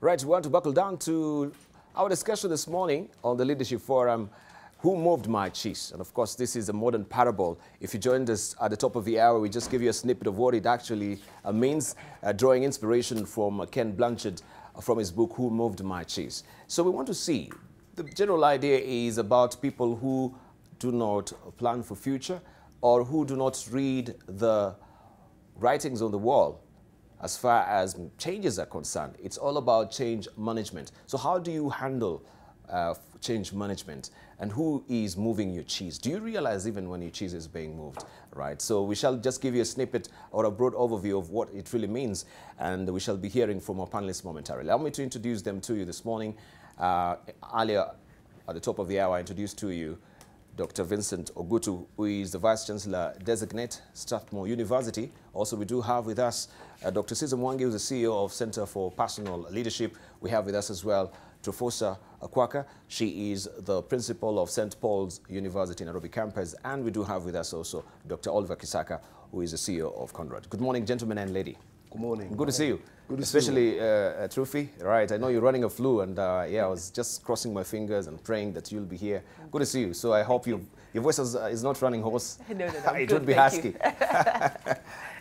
Right, we want to buckle down to our discussion this morning on the Leadership Forum, Who Moved My Cheese? And of course, this is a modern parable. If you joined us at the top of the hour, we just give you a snippet of what it actually means, drawing inspiration from Ken Blanchard from his book, Who Moved My Cheese? So we want to see, the general idea is about people who do not plan for future or who do not read the writings on the wall. As far as changes are concerned, it's all about change management. So how do you handle change management, and who is moving your cheese? Do you realize even when your cheese is being moved, right? So we shall just give you a snippet or a broad overview of what it really means, and we shall be hearing from our panelists momentarily. Allow me to introduce them to you this morning. Earlier, at the top of the hour, I introduced to you Dr. Vincent Ogutu, who is the Vice-Chancellor Designate, Strathmore University. Also, we do have with us Dr. Mwangi, who is the CEO of Center for Personal Leadership. We have with us as well Trofosa Akwaka. She is the principal of St. Paul's University, Nairobi campus. And we do have with us also Dr. Oliver Kisaka, who is the CEO of Conrad. Good morning, gentlemen and lady. Good morning. Good to see you. Good to see you. Especially Trufi, right? I know you're running a flu, and yeah, I was just crossing my fingers and praying that you'll be here. Good to see you. So I hope your voice is not running hoarse. No. It would be husky.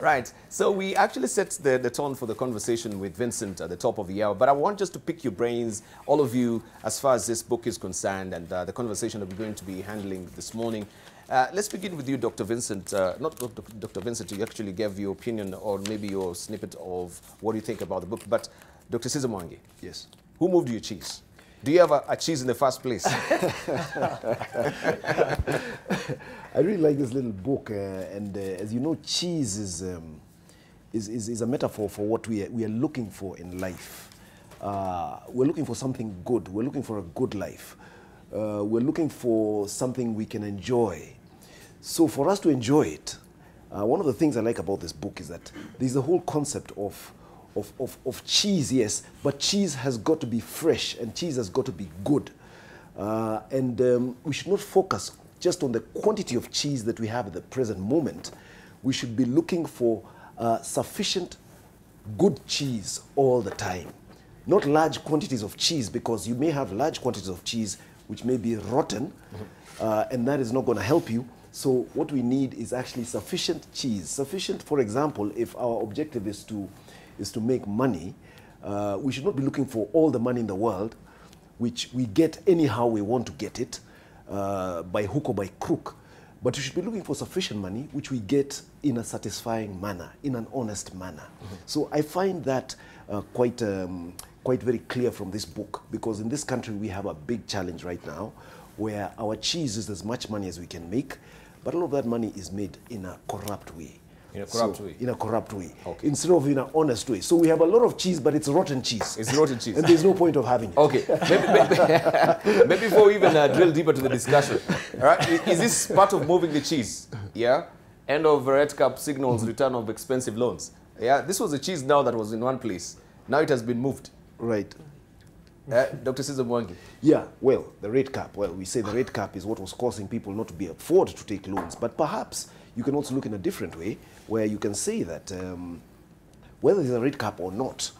Right. So we actually set the tone for the conversation with Vincent at the top of the hour, but I want just to pick your brains, all of you, as far as this book is concerned, and the conversation that we're going to be handling this morning. Let's begin with you, Dr. Vincent. Not Dr. Vincent, you actually gave your opinion or maybe your snippet of what you think about the book, but Dr. Mwangi. Yes. Who moved your cheese? Do you have a cheese in the first place? I really like this little book, and as you know, cheese is a metaphor for what we are looking for in life. We're looking for something good. We're looking for a good life. We're looking for something we can enjoy. So for us to enjoy it, one of the things I like about this book is that there's the whole concept of cheese, yes, but cheese has got to be fresh and cheese has got to be good. We should not focus just on the quantity of cheese that we have at the present moment. We should be looking for sufficient good cheese all the time. Not large quantities of cheese, because you may have large quantities of cheese which may be rotten, and that is not going to help you. So what we need is actually sufficient cheese. Sufficient, for example, if our objective is to make money, we should not be looking for all the money in the world, which we get anyhow we want to get it, by hook or by crook. But we should be looking for sufficient money, which we get in a satisfying manner, in an honest manner. So I find that quite very clear from this book, because in this country we have a big challenge right now where our cheese is as much money as we can make, but all of that money is made in a corrupt way. In a corrupt way? In a corrupt way, okay. Instead of in an honest way. So we have a lot of cheese, but it's rotten cheese. It's rotten cheese. And there's no point of having it. Okay, maybe before we even drill deeper to the discussion, all right, is this part of moving the cheese? Yeah? End of red cap signals return of expensive loans. Yeah, this was a cheese now that was in one place. Now it has been moved. Right. Dr. Mwangi. Yeah, well, the rate cap. Well, we say the rate cap is what was causing people not to be afford to take loans. But perhaps you can also look in a different way, where you can say that whether there's a rate cap or not,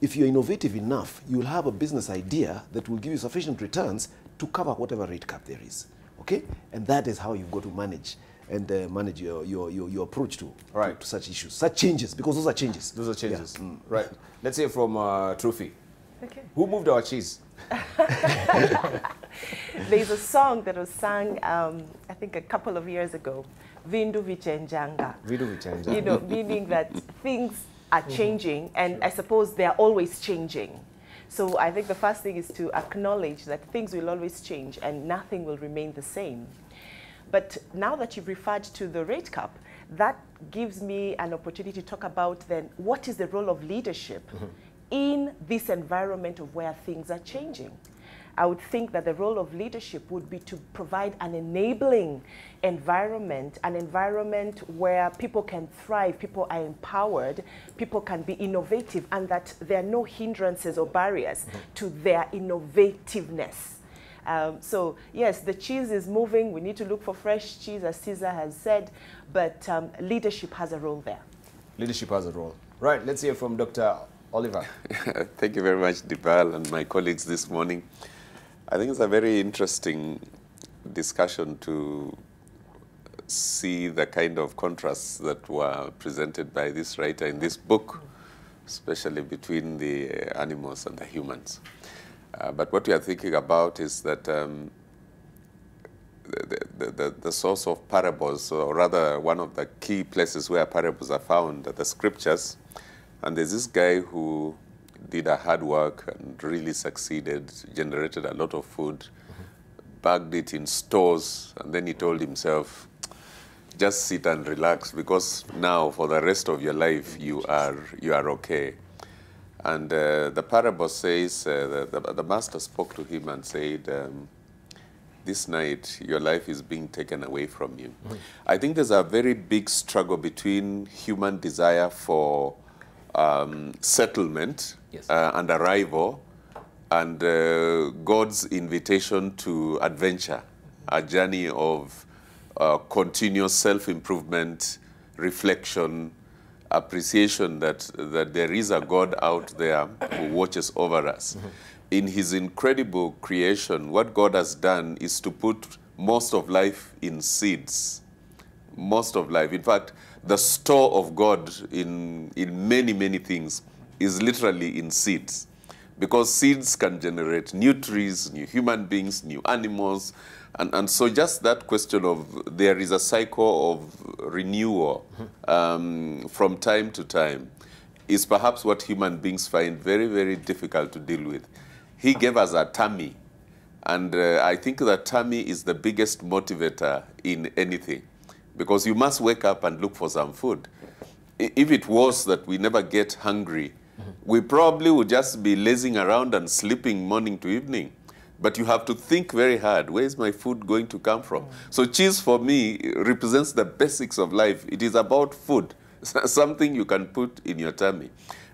if you're innovative enough, you'll have a business idea that will give you sufficient returns to cover whatever rate cap there is. Okay? And that is how you've got to manage and manage your approach to such issues, such changes, because those are changes. Those are changes. Yeah. Right. Let's hear from Trufi. Okay. Who moved our cheese? There's a song that was sung, I think, a couple of years ago. Vindu vichenjanga. Vindu vichenjanga. You know, meaning that things are changing, and I suppose they are always changing. So I think the first thing is to acknowledge that things will always change and nothing will remain the same. But now that you've referred to the rate cap, that gives me an opportunity to talk about then what is the role of leadership in this environment of where things are changing. I would think that the role of leadership would be to provide an enabling environment, an environment where people can thrive, people are empowered, people can be innovative, and that there are no hindrances or barriers to their innovativeness. So yes, the cheese is moving. We need to look for fresh cheese, as Caesar has said, but leadership has a role there. Leadership has a role. Right, let's hear from Dr. Oliver. Thank you very much, Dibal, and my colleagues this morning. I think it's a very interesting discussion to see the kind of contrasts that were presented by this writer in this book, especially between the animals and the humans. But what we are thinking about is that the source of parables, or rather one of the key places where parables are found, are the scriptures. And there's this guy who did a hard work and really succeeded, generated a lot of food, bagged it in stores, and then he told himself, just sit and relax, because now for the rest of your life you are okay. And the parable says, the master spoke to him and said, this night your life is being taken away from you. I think there's a very big struggle between human desire for settlement, yes, and arrival, and God's invitation to adventure, a journey of continuous self-improvement, reflection, appreciation that there is a God out there who watches over us. In his incredible creation, what God has done is to put most of life in seeds. Most of life. In fact, the store of God in many, many things is literally in seeds. Because seeds can generate new trees, new human beings, new animals. And so just that question of there is a cycle of renewal from time to time is perhaps what human beings find very, very difficult to deal with. He gave us a tummy. And I think that tummy is the biggest motivator in anything. Because you must wake up and look for some food. If it was that we never get hungry, we probably would just be lazing around and sleeping morning to evening. But you have to think very hard, where is my food going to come from? So cheese for me represents the basics of life. It is about food, something you can put in your tummy.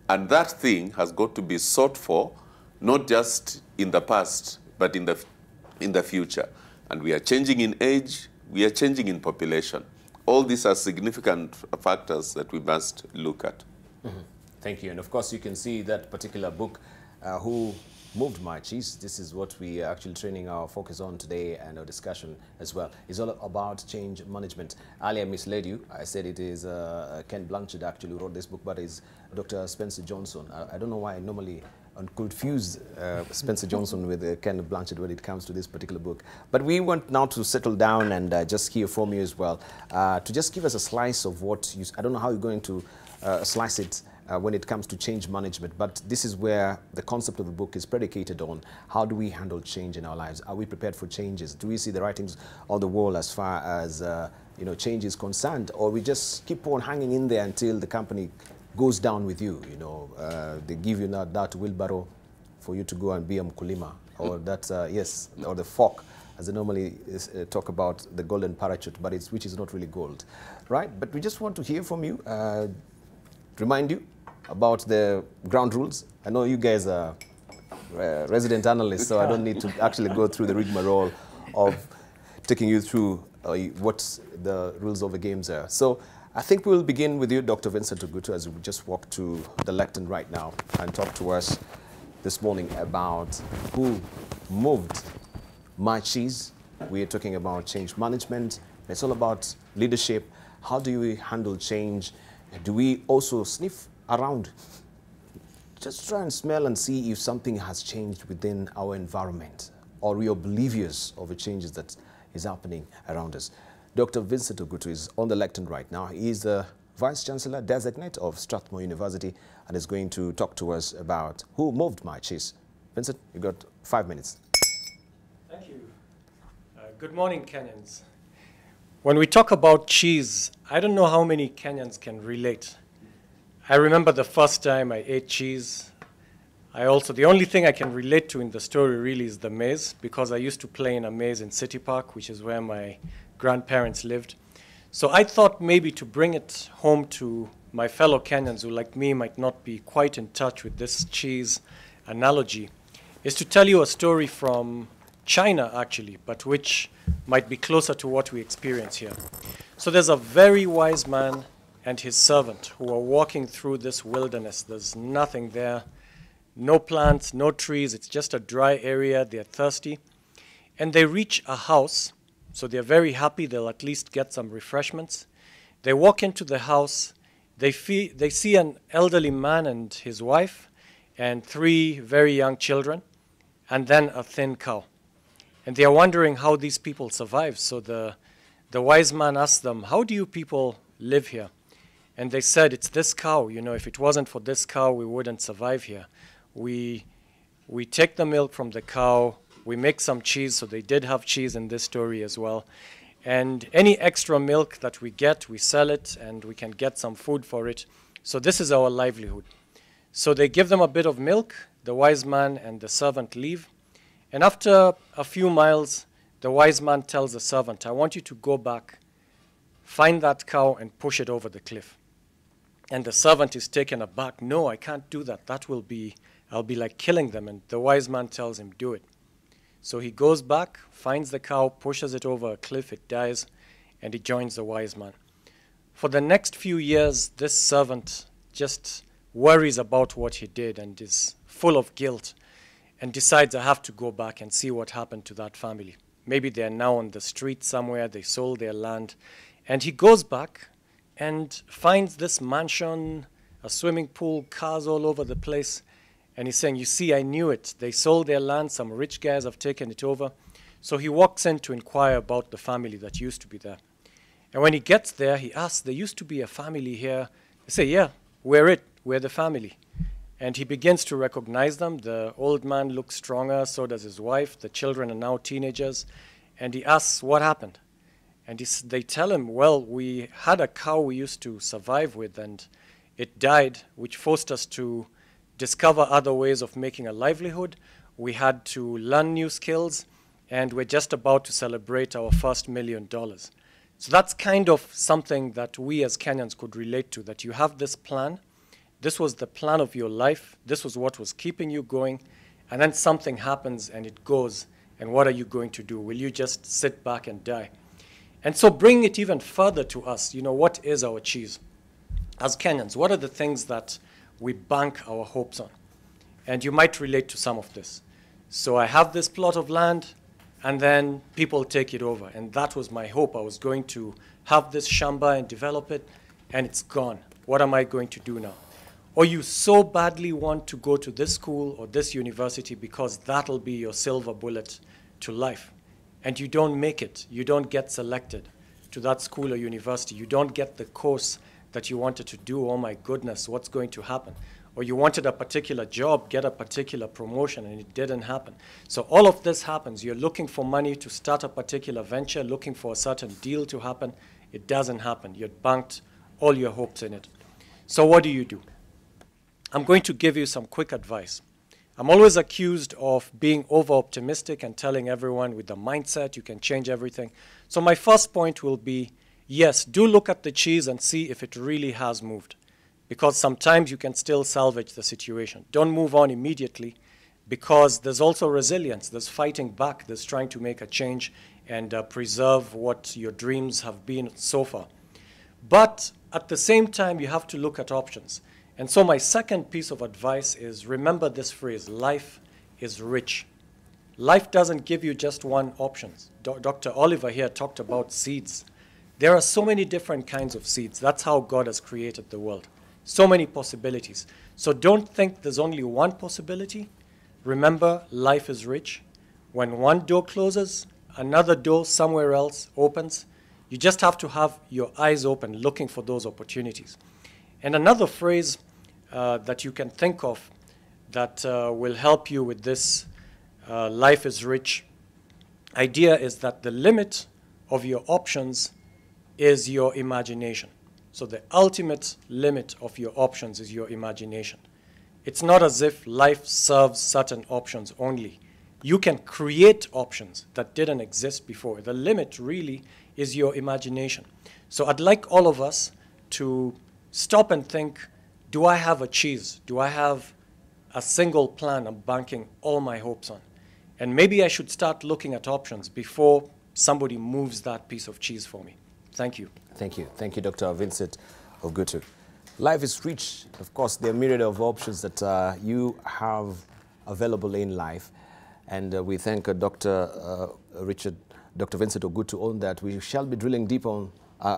And that thing has got to be sought for, not just in the past, but in the future. And we are changing in age, we are changing in population. All these are significant factors that we must look at. Thank you. And of course, you can see that particular book, Who Moved My Cheese. This is what we are actually training our focus on today, and our discussion as well. It's all about change management. Earlier, I misled you. I said it is Ken Blanchard actually who wrote this book, but it's Dr. Spencer Johnson. I don't know why I normally confuse Spencer Johnson with Ken Blanchard when it comes to this particular book. But we want now to settle down and just hear from you as well, to just give us a slice of what you, I don't know how you're going to slice it when it comes to change management, but this is where the concept of the book is predicated on. How do we handle change in our lives? Are we prepared for changes? Do we see the writings on the wall as far as change is concerned, or we just keep on hanging in there until the company goes down with you? They give you that wheelbarrow for you to go and be a mkulima, or that yes, or the fork, as they normally talk about the golden parachute, but which is not really gold, right? But we just want to hear from you, remind you about the ground rules. I know you guys are resident analysts, so I don't need to actually go through the rigmarole of taking you through what the rules of the games are. So I think we'll begin with you, Dr. Vincent Ogutu, as we just walk to the lectern right now and talk to us this morning about who moved my cheese. We're talking about change management. It's all about leadership. How do we handle change? Do we also sniff around? Just try and smell and see if something has changed within our environment, or we are oblivious of the changes that is happening around us. Dr. Vincent Ogutu is on the lectern right now. He is the Vice Chancellor Designate of Strathmore University and is going to talk to us about who moved my cheese. Vincent, you got 5 minutes. Thank you. Good morning, Kenyans. When we talk about cheese, I don't know how many Kenyans can relate. I remember the first time I ate cheese. The only thing I can relate to in the story really is the maze, because I used to play in a maze in City Park, which is where my grandparents lived. So I thought maybe to bring it home to my fellow Kenyans who, like me, might not be quite in touch with this cheese analogy, is to tell you a story from China, actually, but which might be closer to what we experience here. So there's a very wise man and his servant who are walking through this wilderness. There's nothing there, no plants, no trees. It's just a dry area. They're thirsty. And they reach a house, so they're very happy. They'll at least get some refreshments. They walk into the house. They see an elderly man and his wife and 3 very young children, and then a thin cow. And they are wondering how these people survive. So the wise man asked them, how do you people live here? And they said, it's this cow. You know, if it wasn't for this cow, we wouldn't survive here. We take the milk from the cow. We make some cheese. So they did have cheese in this story as well. And any extra milk that we get, we sell it, and we can get some food for it. So this is our livelihood. So they give them a bit of milk. The wise man and the servant leave. And after a few miles, the wise man tells the servant, I want you to go back, find that cow, and push it over the cliff. And the servant is taken aback. No, I can't do that. I'll be like killing them. And the wise man tells him, do it. So he goes back, finds the cow, pushes it over a cliff, it dies, and he joins the wise man. For the next few years, this servant just worries about what he did and is full of guilt and decides, I have to go back and see what happened to that family. Maybe they're now on the street somewhere, they sold their land. And he goes back and finds this mansion, a swimming pool, cars all over the place. And he's saying, you see, I knew it. They sold their land. Some rich guys have taken it over. So he walks in to inquire about the family that used to be there. And when he gets there, he asks, there used to be a family here. They say, yeah, we're it. We're the family. And he begins to recognize them. The old man looks stronger, so does his wife. The children are now teenagers. And he asks, what happened? And they tell him, well, we had a cow we used to survive with, and it died, which forced us to discover other ways of making a livelihood. We had to learn new skills, and we're just about to celebrate our first $1 million. So that's kind of something that we as Kenyans could relate to, that you have this plan. This was the plan of your life. This was what was keeping you going. And then something happens and it goes. And what are you going to do? Will you just sit back and die? And so bring it even further to us. You know, what is our cheese? As Kenyans, what are the things that we bank our hopes on? And you might relate to some of this. So I have this plot of land, and then people take it over. And that was my hope. I was going to have this shamba and develop it, and it's gone. What am I going to do now? Or you so badly want to go to this school or this university because that'll be your silver bullet to life. And you don't make it. You don't get selected to that school or university. You don't get the course that you wanted to do. Oh my goodness, what's going to happen? Or you wanted a particular job, get a particular promotion, and it didn't happen. So all of this happens. You're looking for money to start a particular venture, looking for a certain deal to happen. It doesn't happen. You'd banked all your hopes in it. So what do? I'm going to give you some quick advice. I'm always accused of being over-optimistic and telling everyone with the mindset you can change everything. So my first point will be, yes, do look at the cheese and see if it really has moved, because sometimes you can still salvage the situation. Don't move on immediately, because there's also resilience. There's fighting back. There's trying to make a change and preserve what your dreams have been so far. But at the same time, you have to look at options. And so my second piece of advice is, remember this phrase, life is rich. Life doesn't give you just one option. Dr. Oliver here talked about seeds. There are so many different kinds of seeds. That's how God has created the world. So many possibilities. So don't think there's only one possibility. Remember, life is rich. When one door closes, another door somewhere else opens. You just have to have your eyes open, looking for those opportunities. And another phrase that you can think of that will help you with this life is rich idea is that the limit of your options is your imagination. So the ultimate limit of your options is your imagination. It's not as if life serves certain options only. You can create options that didn't exist before. The limit really is your imagination. So I'd like all of us to stop and think, do I have a cheese? Do I have a single plan I'm banking all my hopes on? And maybe I should start looking at options before somebody moves that piece of cheese for me. Thank you. Thank you. Thank you, Dr. Vincent. Ogutu. Life is rich. Of course, there are myriad of options that you have available in life. And we thank Dr. Vincent Ogutu on that. We shall be drilling deep on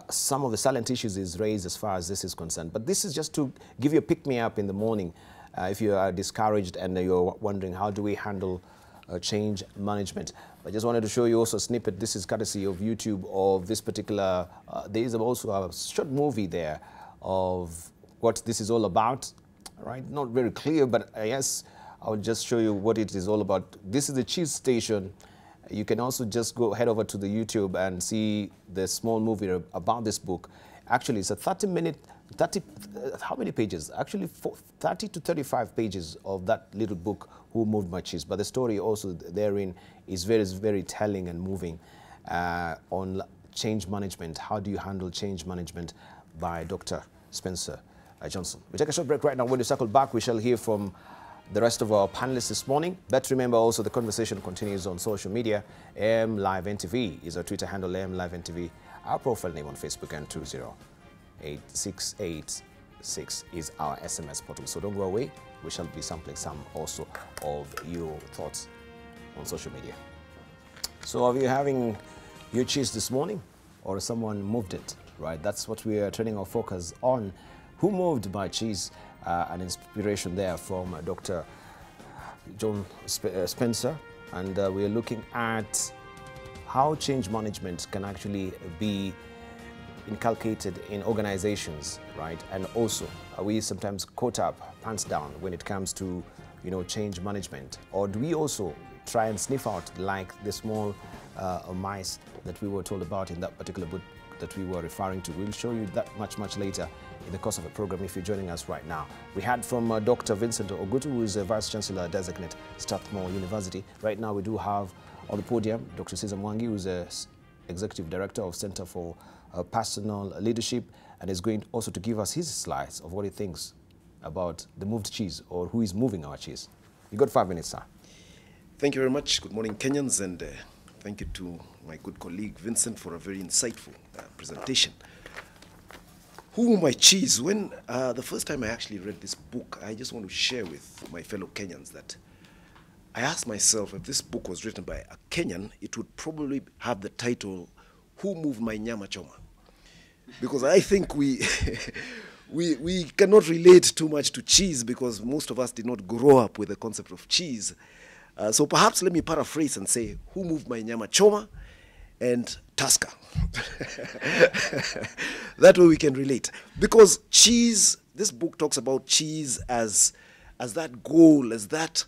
some of the silent issues he's raised as far as this is concerned. But this is just to give you a pick-me-up in the morning if you are discouraged and you're wondering how do we handle change management. I just wanted to show you also a snippet. This is courtesy of YouTube of this particular, there is also a short movie there of what this is all about, right? Not very clear, but I guess I'll just show you what it is all about. This is the cheese station. You can also just head over to the YouTube and see the small movie about this book. Actually, it's a 30-minute, how many pages? Actually, 30 to 35 pages of that little book, Who Moved My Cheese. But the story also therein is very, very telling and moving on change management. How do you handle change management by Dr. Spencer Johnson. We take a short break right now. When we circle back, we shall hear from the rest of our panelists this morning. But remember also the conversation continues on social media. AM Live NTV is our Twitter handle, AM Live NTV. Our profile name on Facebook and 208-686 is our SMS portal. So don't go away. We shall be sampling some also of your thoughts on social media. So are you having your cheese this morning or someone moved it? Right, that's what we are turning our focus on. Who moved my cheese? An inspiration there from Dr. John Spencer. And we are looking at how change management can actually be inculcated in organizations, right? And also, are we sometimes caught up, pants down, when it comes to, change management? Or do we also try and sniff out like the small mice that we were told about in that particular book that we were referring to? We'll show you that much later in the course of the program if you're joining us right now. We had from Dr. Vincent Ogutu, who is a Vice Chancellor Designate, Strathmore University. Right now we do have on the podium Dr. Mwangi, who is a Executive Director of Center for Personal Leadership, and is going also to give us his slides of what he thinks about the moved cheese, or who is moving our cheese. You got 5 minutes, sir. Thank you very much. Good morning, Kenyans, and thank you to my good colleague Vincent for a very insightful presentation. Who My Cheese? When the first time I actually read this book, I just want to share with my fellow Kenyans that I asked myself, if this book was written by a Kenyan, it would probably have the title, Who Moved My Nyama Choma? Because I think we cannot relate too much to cheese because most of us did not grow up with the concept of cheese. So perhaps let me paraphrase and say, who moved my nyama choma and Tusker? That way we can relate. Because cheese, this book talks about cheese as that goal, as that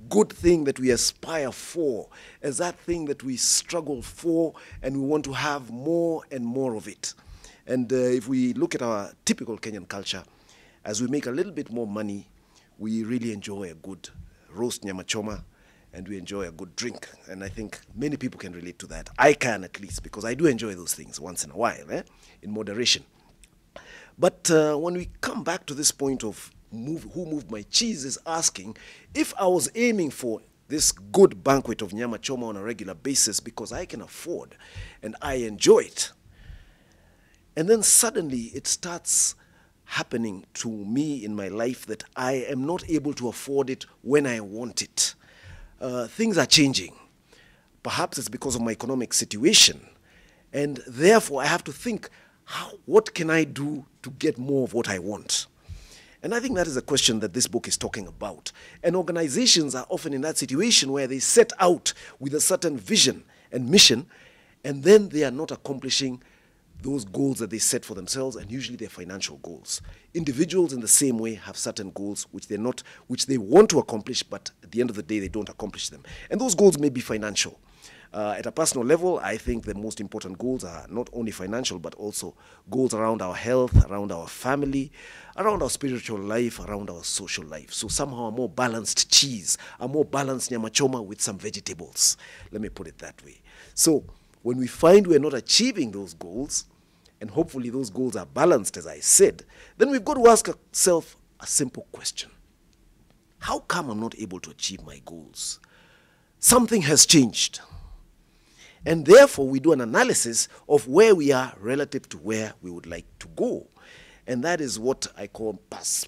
good thing that we aspire for, as that thing that we struggle for, and we want to have more and more of it. And if we look at our typical Kenyan culture, as we make a little bit more money, we really enjoy a good roast nyama choma, and we enjoy a good drink. And I think many people can relate to that. I can, at least, because I do enjoy those things once in a while, in moderation. But when we come back to this point of who moved my cheese, is asking, if I was aiming for this good banquet of nyama choma on a regular basis because I can afford and I enjoy it, and then suddenly it starts happening to me in my life that I am not able to afford it when I want it. Things are changing. Perhaps it's because of my economic situation. And therefore, I have to think, what can I do to get more of what I want? And I think that is a question that this book is talking about. And organizations are often in that situation where they set out with a certain vision and mission, and then they are not accomplishing those goals that they set for themselves, and usually they're financial goals. Individuals in the same way have certain goals which they want to accomplish, but at the end of the day, they don't accomplish them. And those goals may be financial. At a personal level, I think the most important goals are not only financial, but also goals around our health, around our family, around our spiritual life, around our social life. So somehow a more balanced cheese, a more balanced nyama choma with some vegetables. Let me put it that way. So when we find we're not achieving those goals, and hopefully those goals are balanced, as I said, then we've got to ask ourselves a simple question. How come I'm not able to achieve my goals? Something has changed. And therefore, we do an analysis of where we are relative to where we would like to go. And that is what I call,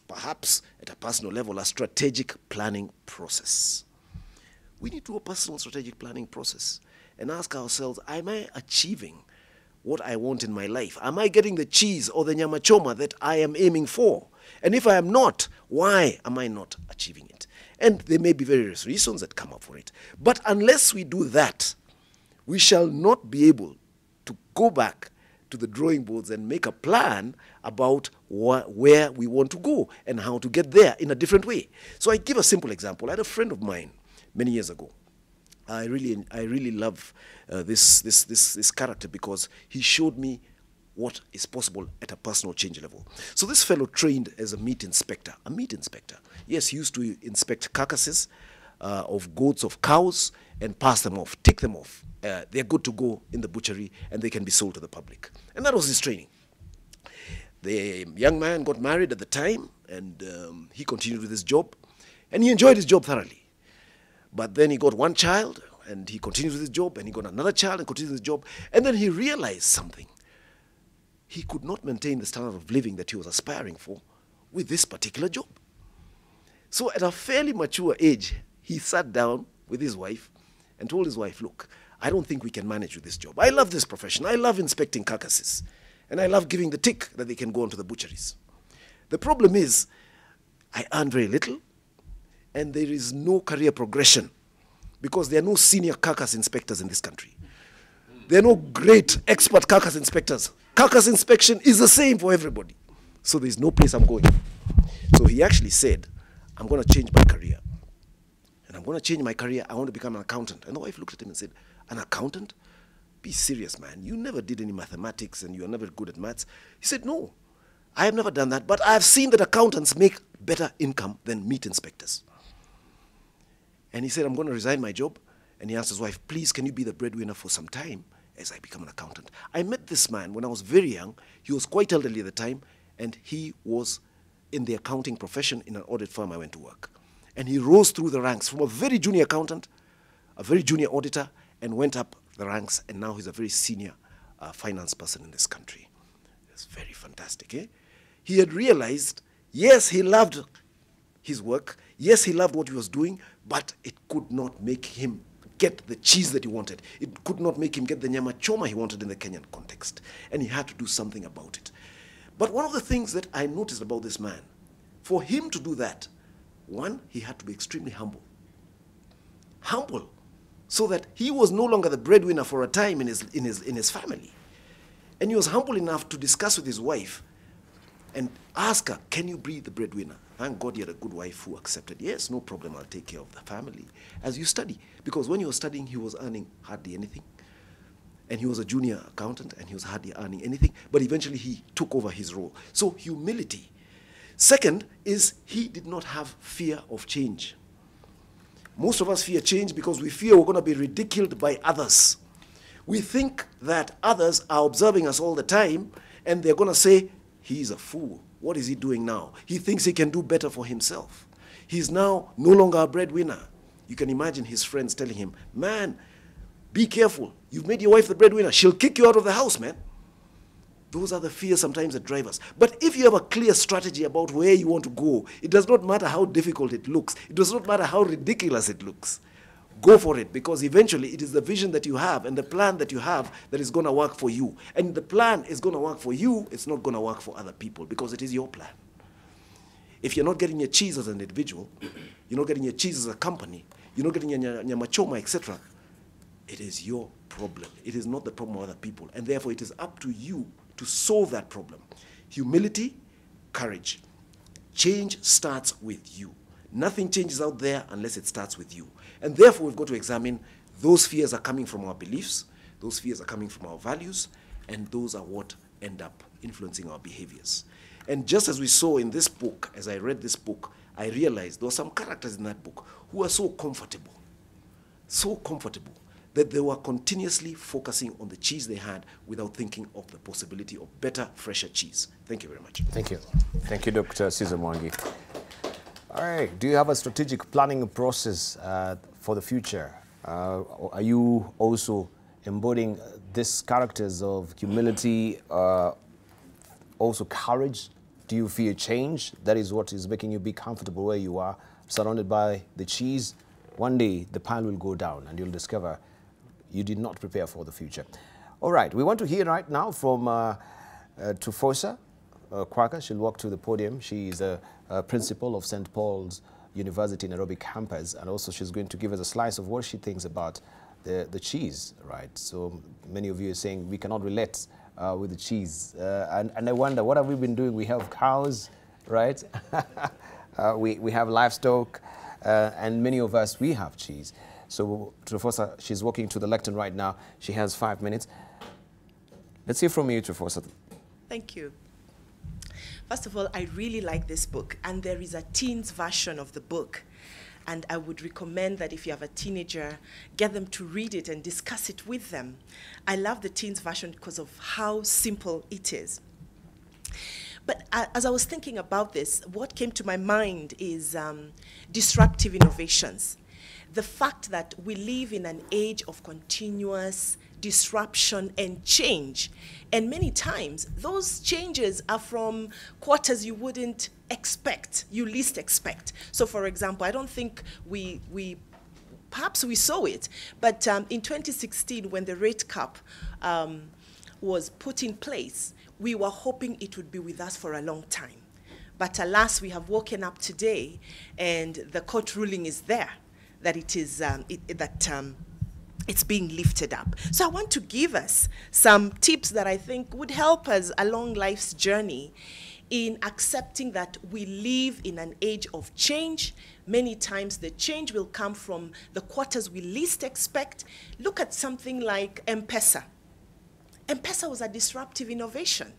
perhaps at a personal level, a strategic planning process. We need to do a personal strategic planning process and ask ourselves, am I achieving what I want in my life? Am I getting the cheese or the nyama choma that I am aiming for? And if I am not, why am I not achieving it? And there may be various reasons that come up for it. But unless we do that, we shall not be able to go back to the drawing boards and make a plan about where we want to go and how to get there in a different way. So I give a simple example. I had a friend of mine many years ago. I really love this character because he showed me what is possible at a personal change level. So this fellow trained as a meat inspector. A meat inspector. Yes, he used to inspect carcasses of goats, of cows, and pass them off, tick them off. They're good to go in the butchery and they can be sold to the public. And that was his training. The young man got married at the time and he continued with his job and he enjoyed his job thoroughly. But then he got one child and he continued with his job, and he got another child and continued with his job. And then he realized something. He could not maintain the standard of living that he was aspiring for with this particular job. So at a fairly mature age, he sat down with his wife and told his wife, look, I don't think we can manage with this job. I love this profession. I love inspecting carcasses. And I love giving the tick that they can go onto the butcheries. The problem is, I earn very little, and there is no career progression because there are no senior carcass inspectors in this country. There are no great expert carcass inspectors. Carcass inspection is the same for everybody. So there's no place I'm going. So he actually said, I'm going to change my career. And I'm going to change my career. I want to become an accountant. And the wife looked at him and said, an accountant? Be serious, man. You never did any mathematics and you're never good at maths. He said, no, I have never done that. But I have seen that accountants make better income than meat inspectors. And he said, I'm going to resign my job. And he asked his wife, please, can you be the breadwinner for some time as I become an accountant? I met this man when I was very young. He was quite elderly at the time, and he was in the accounting profession in an audit firm I went to work. And he rose through the ranks from a very junior accountant, a very junior auditor, and went up the ranks, and now he's a very senior finance person in this country. It's very fantastic, eh? He had realized, yes, he loved his work. Yes, he loved what he was doing, but it could not make him get the cheese that he wanted. It could not make him get the nyama choma he wanted in the Kenyan context. And he had to do something about it. But one of the things that I noticed about this man, for him to do that, one, he had to be extremely humble. Humble. So that he was no longer the breadwinner for a time in his family. And he was humble enough to discuss with his wife and ask her, can you be the breadwinner? Thank God he had a good wife who accepted. Yes, no problem, I'll take care of the family as you study. Because when he was studying, he was earning hardly anything. And he was a junior accountant, and he was hardly earning anything. But eventually, he took over his role. So, humility. Second is he did not have fear of change. Most of us fear change because we fear we're going to be ridiculed by others. We think that others are observing us all the time, and they're going to say, he's a fool. What is he doing now? He thinks he can do better for himself. He's now no longer a breadwinner. You can imagine his friends telling him, man, be careful. You've made your wife the breadwinner. She'll kick you out of the house, man. Those are the fears sometimes that drive us. But if you have a clear strategy about where you want to go, it does not matter how difficult it looks. It does not matter how ridiculous it looks. Go for it, because eventually it is the vision that you have and the plan that you have that is going to work for you. And the plan is going to work for you. It's not going to work for other people because it is your plan. If you're not getting your cheese as an individual, you're not getting your cheese as a company, you're not getting your nyama choma, etc., it is your problem. It is not the problem of other people. And therefore, it is up to you to solve that problem. Humility, courage. Change starts with you. Nothing changes out there unless it starts with you. And therefore, we've got to examine those fears are coming from our beliefs, those fears are coming from our values, and those are what end up influencing our behaviors. And just as we saw in this book, as I read this book, I realized there were some characters in that book who are so comfortable, that they were continuously focusing on the cheese they had without thinking of the possibility of better, fresher cheese. Thank you very much. Thank you. Thank you, Dr. Mwangi. All right. Do you have a strategic planning process for the future? Are you also embodying these characters of humility, also courage, Do you fear change? That is what is making you be comfortable where you are, surrounded by the cheese. One day, the pile will go down and you'll discover you did not prepare for the future. All right, we want to hear right now from Tufosa Kwaka. She'll walk to the podium. She is a principal of St. Paul's University Nairobi campus, and also she's going to give us a slice of what she thinks about the cheese, right? So many of you are saying we cannot relate with the cheese. And I wonder, what have we been doing? We have cows, right? we have livestock, and many of us, we have cheese. So Tufosa, she's walking to the lectern right now. She has 5 minutes. Let's hear from you, Tufosa. Thank you. First of all, I really like this book, and there is a teens version of the book. And I would recommend that if you have a teenager, get them to read it and discuss it with them. I love the teens version because of how simple it is. But as I was thinking about this, what came to my mind is disruptive innovations. The fact that we live in an age of continuous disruption and change. And many times, those changes are from quarters you wouldn't expect, you least expect. So for example, I don't think perhaps we saw it, but in 2016, when the rate cap was put in place, we were hoping it would be with us for a long time. But alas, we have woken up today, and the court ruling is there, that it is, it's being lifted up. So I want to give us some tips that I think would help us along life's journey in accepting that we live in an age of change. Many times the change will come from the quarters we least expect. Look at something like M-Pesa. M-Pesa was a disruptive innovation.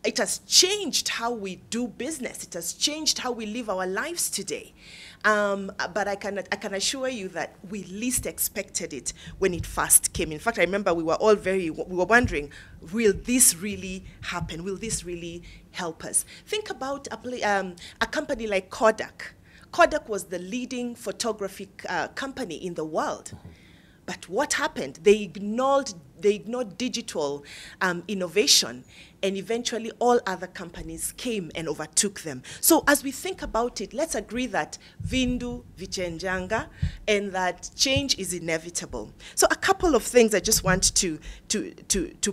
It has changed how we do business. It has changed how we live our lives today. But I can assure you that we least expected it when it first came. In fact, I remember we were wondering, will this really happen? Will this really help us? Think about a company like Kodak. Kodak was the leading photography company in the world. But what happened? They ignored digital innovation, and eventually all other companies came and overtook them. So as we think about it, let's agree that vindu vichenjanga, and that change is inevitable. So a couple of things I just want to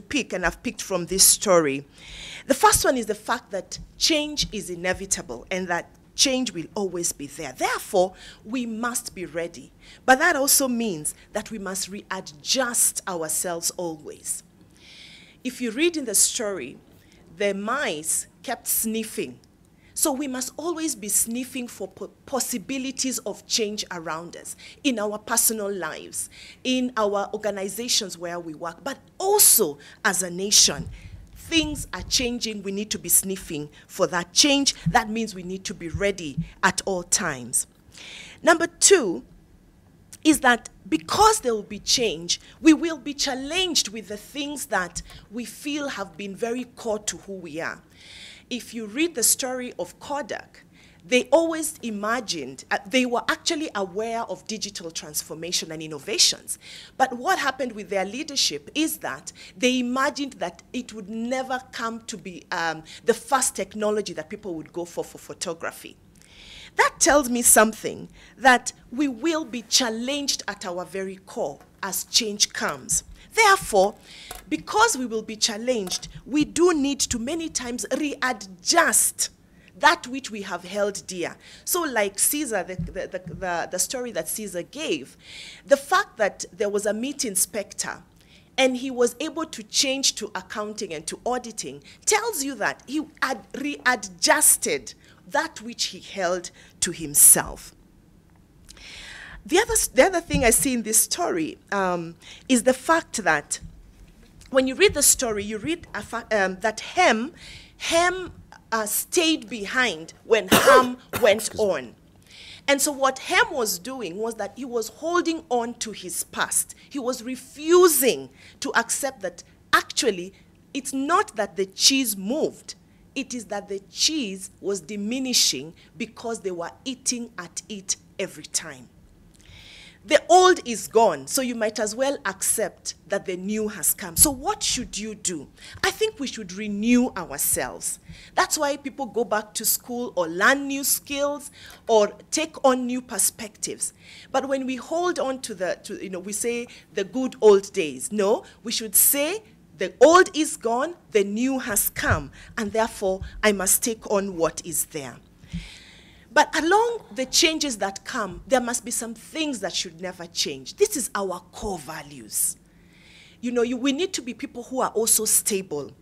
pick, and I've picked from this story. The first one is the fact that change is inevitable, and that change will always be there. Therefore, we must be ready. But that also means that we must readjust ourselves always. If you read in the story, the mice kept sniffing. So we must always be sniffing for possibilities of change around us, in our personal lives, in our organizations where we work, but also as a nation. Things are changing, we need to be sniffing for that change. That means we need to be ready at all times. Number two is that because there will be change, we will be challenged with the things that we feel have been very core to who we are. If you read the story of Kodak, they always imagined, they were actually aware of digital transformation and innovations. But what happened with their leadership is that they imagined that it would never come to be the first technology that people would go for photography. That tells me something, that we will be challenged at our very core as change comes. Therefore, because we will be challenged, we do need to many times readjust that which we have held dear. So like Caesar, the story that Caesar gave, the fact that there was a meat inspector and he was able to change to accounting and to auditing tells you that he had readjusted that which he held to himself. The other thing I see in this story is the fact that when you read the story, you read that Ham stayed behind when Ham went on. And so what Ham was doing was that he was holding on to his past. He was refusing to accept that actually it's not that the cheese moved, it is that the cheese was diminishing because they were eating at it every time. The old is gone, so you might as well accept that the new has come. So what should you do? I think we should renew ourselves. That's why people go back to school or learn new skills or take on new perspectives. But when we hold on to we say the good old days. No, we should say the old is gone, the new has come, and therefore I must take on what is there. But along the changes that come, there must be some things that should never change. This is our core values. We need to be people who are also stable.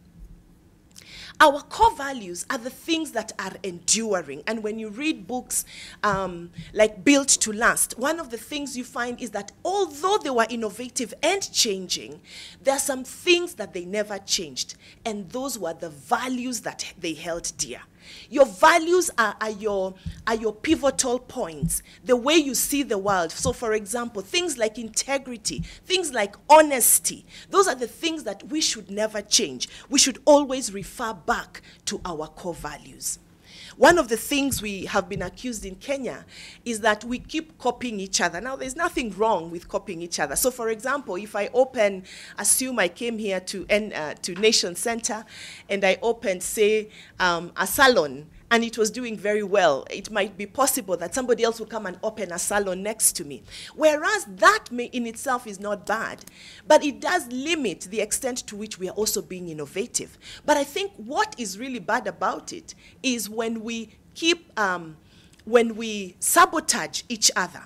Our core values are the things that are enduring. And when you read books like Built to Last, one of the things you find is that although they were innovative and changing, there are some things that they never changed. And those were the values that they held dear. Your values are your pivotal points, the way you see the world. So, for example, things like integrity, things like honesty, those are the things that we should never change. We should always refer back to our core values. One of the things we have been accused in Kenya is that we keep copying each other. Now, there's nothing wrong with copying each other. So, for example, if I assume I came here to Nation Center, and I opened, say, a salon, and it was doing very well, it might be possible that somebody else will come and open a salon next to me. Whereas that in itself is not bad, but it does limit the extent to which we are also being innovative. But I think what is really bad about it is when we sabotage each other.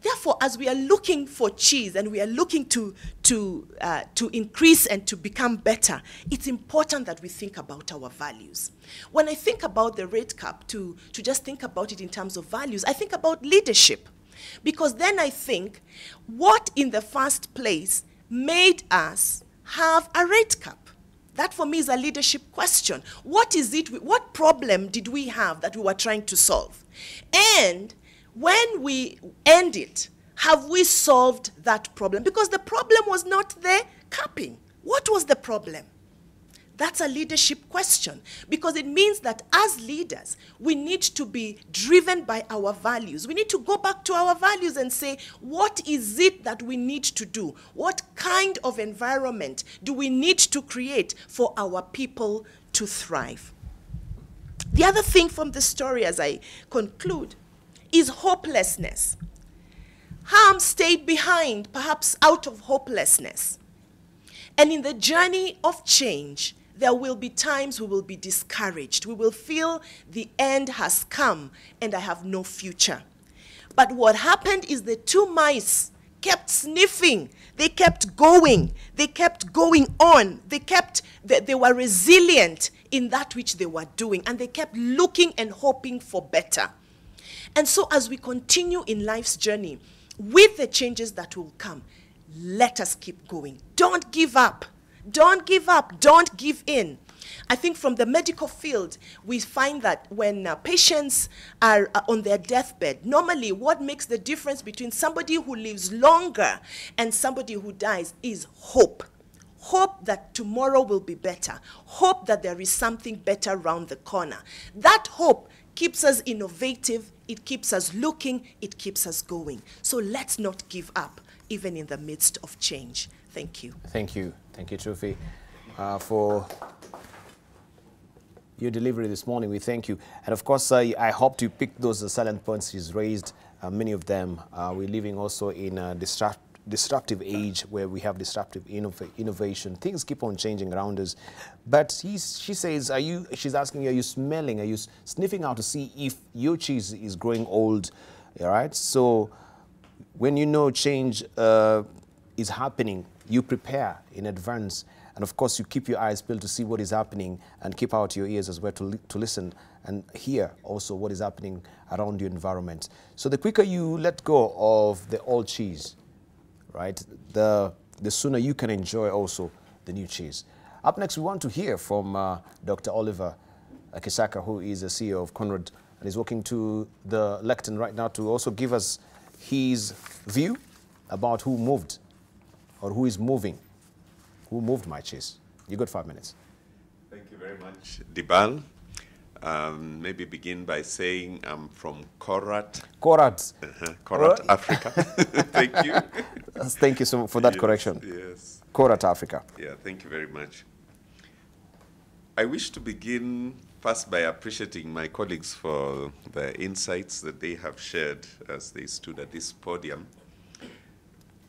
Therefore, as we are looking for cheese and we are looking to increase and to become better, it's important that we think about our values. When I think about the rate cap, to just think about it in terms of values, I think about leadership. Because then I think, what in the first place made us have a rate cap? That for me is a leadership question. What problem did we have that we were trying to solve? And when we end it, have we solved that problem? Because the problem was not the capping. What was the problem? That's a leadership question, because it means that as leaders, we need to be driven by our values. We need to go back to our values and say, what is it that we need to do? What kind of environment do we need to create for our people to thrive? The other thing from the story, as I conclude, is hopelessness. Ham stayed behind, perhaps out of hopelessness. And in the journey of change, there will be times we will be discouraged. We will feel the end has come and I have no future. But what happened is the two mice kept sniffing. They kept going. They kept going on. They were resilient in that which they were doing, and they kept looking and hoping for better. And so as we continue in life's journey, with the changes that will come, let us keep going. Don't give up. Don't give up. Don't give in. I think from the medical field, we find that when patients are on their deathbed, normally what makes the difference between somebody who lives longer and somebody who dies is hope. Hope that tomorrow will be better. Hope that there is something better around the corner. That hope keeps us innovative. It keeps us looking. It keeps us going. So let's not give up, even in the midst of change. Thank you. Thank you. Thank you, Trufi, for your delivery this morning. We thank you. And of course, I hope to pick those salient points he's raised. Many of them, we're living also in a disruptive age where we have disruptive innovation. Things keep on changing around us. But she says, she's asking you, are you smelling, are you sniffing out to see if your cheese is growing old? All right. So when you know change is happening, you prepare in advance. And of course, you keep your eyes peeled to see what is happening and keep out your ears as well to listen and hear also what is happening around your environment. So the quicker you let go of the old cheese, right, the sooner you can enjoy also the new cheese. Up next, we want to hear from Dr. Oliver Kisaka, who is the CEO of Conrad, and is walking to the lectern right now to also give us his view about who moved or who is moving. Who moved my cheese? You got 5 minutes. Thank you very much, Dibal. Maybe begin by saying I'm from Korat. Korat. Korat, Africa. Thank you. Thank you so for that correction. Yes. Korat, Africa. Yeah, thank you very much. I wish to begin first by appreciating my colleagues for the insights that they have shared as they stood at this podium.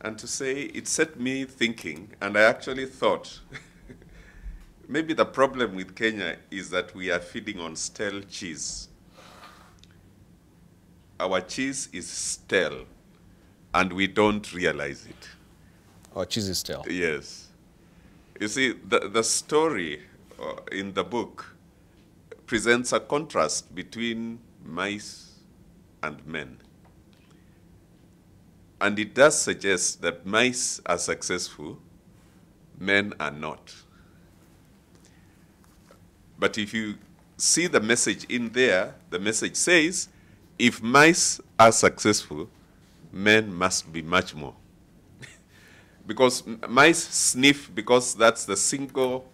And to say it set me thinking, and I actually thought maybe the problem with Kenya is that we are feeding on stale cheese. Our cheese is stale, and we don't realize it. Our cheese is stale. Yes. You see, the story in the book presents a contrast between mice and men. And it does suggest that mice are successful, men are not. But if you see the message in there, the message says, if mice are successful, men must be much more. Because mice sniff because that's the single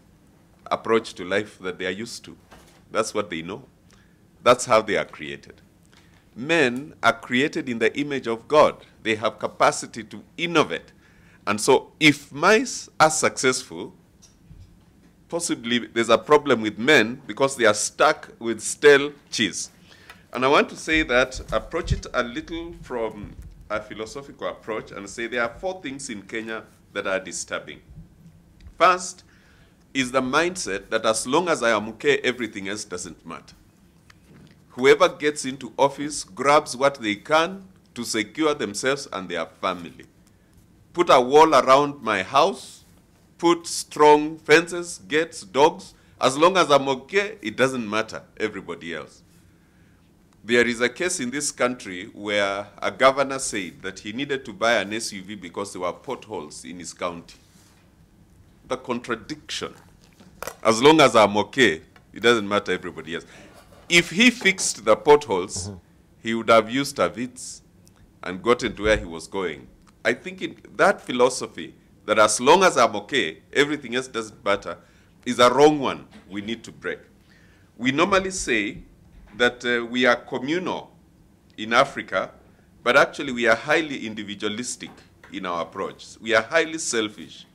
approach to life that they are used to. That's what they know. That's how they are created. Men are created in the image of God. They have capacity to innovate. And so if mice are successful, possibly there's a problem with men because they are stuck with stale cheese. And I want to say that, approach it a little from a philosophical approach and say there are 4 things in Kenya that are disturbing. First is the mindset that as long as I am okay, everything else doesn't matter. Whoever gets into office grabs what they can to secure themselves and their family. Put a wall around my house, put strong fences, gates, dogs. As long as I'm okay, it doesn't matter, everybody else. There is a case in this country where a governor said that he needed to buy an SUV because there were potholes in his county. The contradiction. As long as I'm okay, it doesn't matter everybody else. If he fixed the potholes, he would have used a Vitz and gotten to where he was going. I think that philosophy, that as long as I'm okay, everything else doesn't matter, is a wrong one we need to break. We normally say that we are communal in Africa, but actually we are highly individualistic in our approach. We are highly selfish.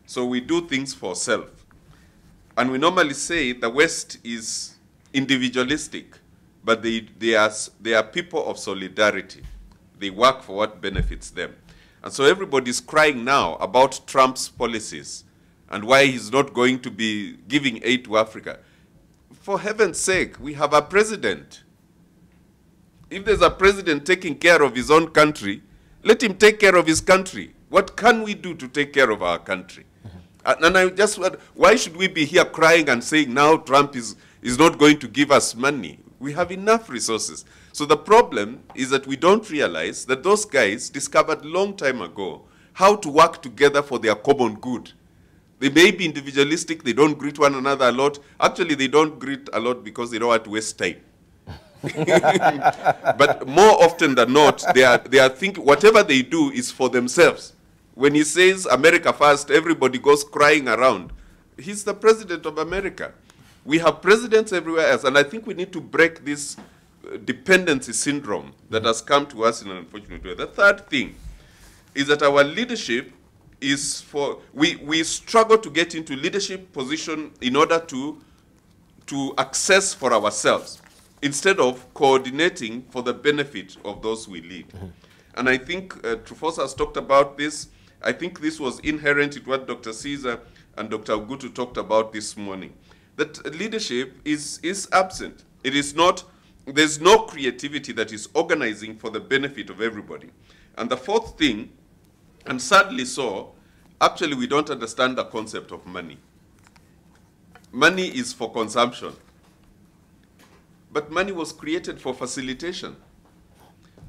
So we do things for self. And we normally say the West is individualistic, but they are people of solidarity. They work for what benefits them. And so everybody's crying now about Trump's policies and why he's not going to be giving aid to Africa. For heaven's sake, we have a president. If there's a president taking care of his own country, let him take care of his country. What can we do to take care of our country? And I just, why should we be here crying and saying now Trump is not going to give us money? We have enough resources. So the problem is that we don't realize that those guys discovered a long time ago how to work together for their common good. They may be individualistic, they don't greet one another a lot. Actually, they don't greet a lot because they don't want to waste time. But more often than not, they are thinking whatever they do is for themselves. When he says America first, everybody goes crying around. He's the president of America. We have presidents everywhere else, and I think we need to break this dependency syndrome that has come to us in an unfortunate way. The third thing is that our leadership is for, we struggle to get into leadership position in order to access for ourselves, instead of coordinating for the benefit of those we lead. And I think Trufosa has talked about this. I think this was inherent in what Dr. Caesar and Dr. Ugutu talked about this morning. That leadership is absent. It is not, there's no creativity that is organizing for the benefit of everybody. And the fourth thing, and sadly so, actually we don't understand the concept of money. Money is for consumption. But money was created for facilitation.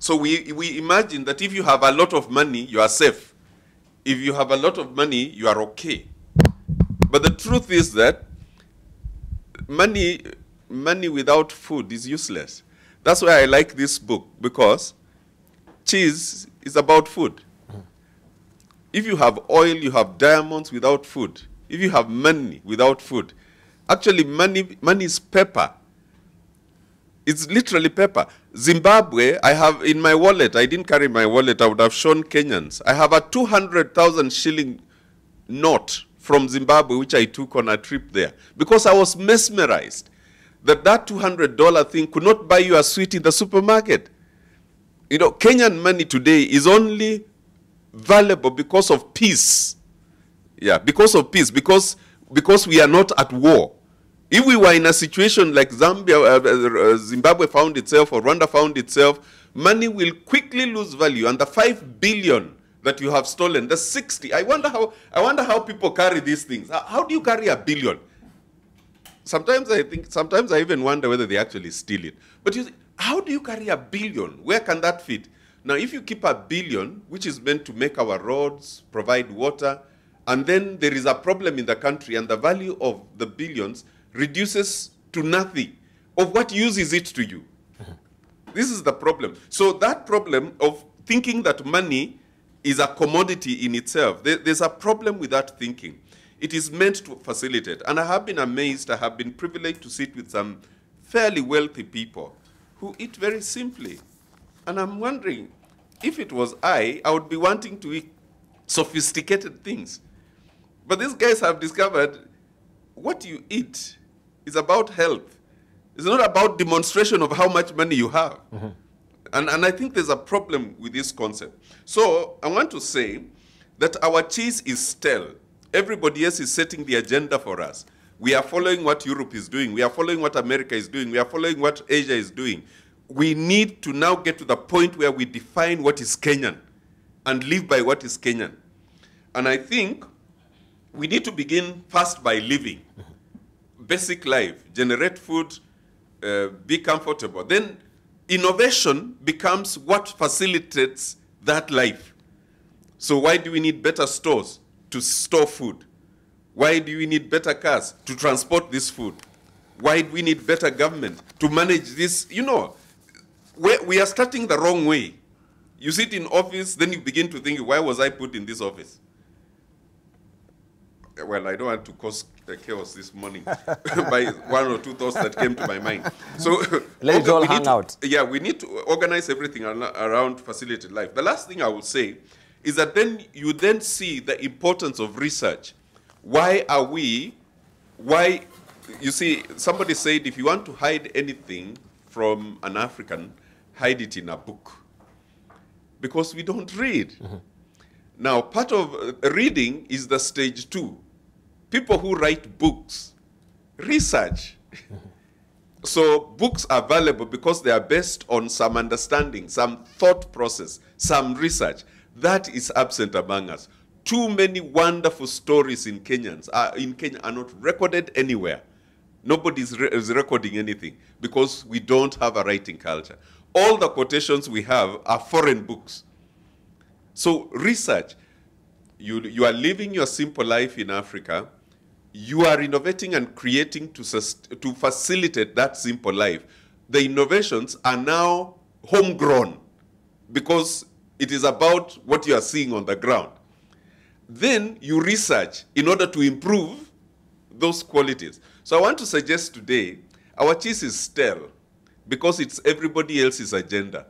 So we imagine that if you have a lot of money, you are safe. If you have a lot of money, you are okay. But the truth is that money without food is useless. That's why I like this book, because cheese is about food. If you have oil, you have diamonds without food. If you have money without food, actually money is paper. It's literally paper. Zimbabwe, I have in my wallet, I didn't carry my wallet, I would have shown Kenyans. I have a 200,000 shilling note from Zimbabwe, which I took on a trip there, because I was mesmerized that that $200 thing could not buy you a sweet in the supermarket. You know, Kenyan money today is only valuable because of peace. Yeah, because of peace, because we are not at war. If we were in a situation like Zambia, Zimbabwe found itself, or Rwanda found itself, money will quickly lose value. And the 5 billion that you have stolen, the 60, I wonder how people carry these things. How do you carry a billion? Sometimes I even wonder whether they actually steal it. But you see, how do you carry a billion? Where can that fit? Now, if you keep a billion, which is meant to make our roads, provide water, and then there is a problem in the country and the value of the billions reduces to nothing, of what use is it to you? This is the problem. So that problem of thinking that money is a commodity in itself, there's a problem with that thinking. It is meant to facilitate. And I have been amazed, I have been privileged to sit with some fairly wealthy people who eat very simply. And I'm wondering, if it was I would be wanting to eat sophisticated things. But these guys have discovered what you eat is about health. It's not about demonstration of how much money you have. Mm-hmm. And I think there's a problem with this concept. So I want to say that our cheese is stale. Everybody else is setting the agenda for us. We are following what Europe is doing. We are following what America is doing. We are following what Asia is doing. We need to now get to the point where we define what is Kenyan and live by what is Kenyan. And I think we need to begin first by living. Basic life, generate food, be comfortable. Then innovation becomes what facilitates that life. So why do we need better stores? To store food. Why do we need better cars? To transport this food. Why do we need better government? To manage this. You know, we are starting the wrong way. You sit in office, then you begin to think, why was I put in this office? Well, I don't want to cause chaos this morning by one or two thoughts that came to my mind. So let it all hang out. Yeah, we need to organize everything around facilitated life. The last thing I will say is that then you then see the importance of research. Why, you see, somebody said if you want to hide anything from an African, hide it in a book. Because we don't read. Mm-hmm. Now, part of reading is the stage 2. People who write books, research. Mm-hmm. So books are valuable because they are based on some understanding, some thought process, some research. That is absent among us. Too many wonderful stories in Kenya are not recorded anywhere. Nobody is recording anything because we don't have a writing culture. All the quotations we have are foreign books. So research. You are living your simple life in Africa. You are innovating and creating to facilitate that simple life. The innovations are now homegrown because it is about what you are seeing on the ground. Then you research in order to improve those qualities. So I want to suggest today, our cheese is stale because it's everybody else's agenda.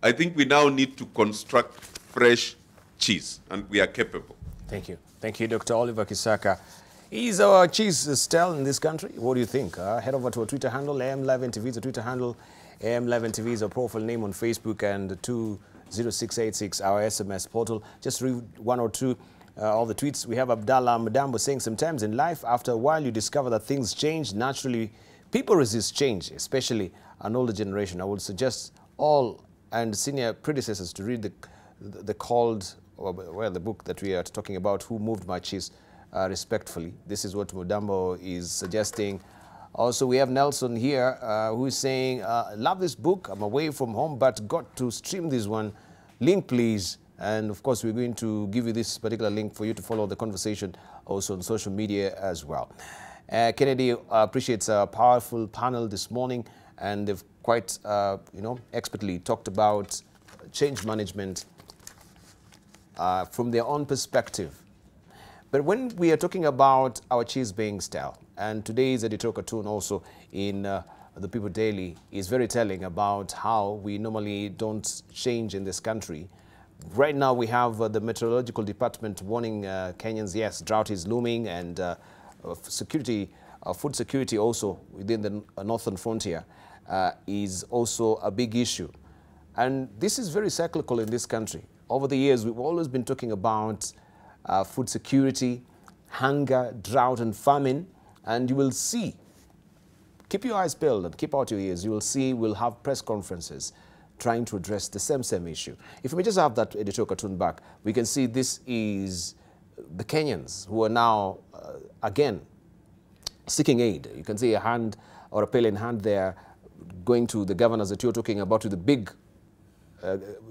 I think we now need to construct fresh cheese, and we are capable. Thank you. Thank you, Dr. Oliver Kisaka. Is our cheese stale in this country? What do you think? Head over to our Twitter handle, AM11TV is a Twitter handle, AM11TV is our profile name on Facebook, and 20686, our SMS portal. Just read one or two of the tweets. We have Abdallah Madambo saying, sometimes in life, after a while, you discover that things change. Naturally, people resist change, especially an older generation. I would suggest all and senior predecessors to read the book that we are talking about, Who Moved My Cheese, respectfully. This is what Mudambo is suggesting. Also, we have Nelson here who is saying, love this book. I'm away from home, but got to stream this one. Link, please. And of course, we're going to give you this particular link for you to follow the conversation also on social media as well. Kennedy appreciates a powerful panel this morning, and they've quite, expertly talked about change management from their own perspective. But when we are talking about our cheese being stale, and today's editorial cartoon also in the people daily is very telling about how we normally don't change in this country. Right now we have the meteorological department warning Kenyans, yes, drought is looming, and security, food security also within the northern frontier is also a big issue. And this is very cyclical in this country. Over the years, we've always been talking about food security, hunger, drought, and famine. And you will see, keep your eyes peeled and keep out your ears, you will see we'll have press conferences trying to address the same issue. If we just have that editorial cartoon back, we can see this is the Kenyans who are now, again, seeking aid. You can see a hand or a pail in hand there going to the governors that you're talking about, to the big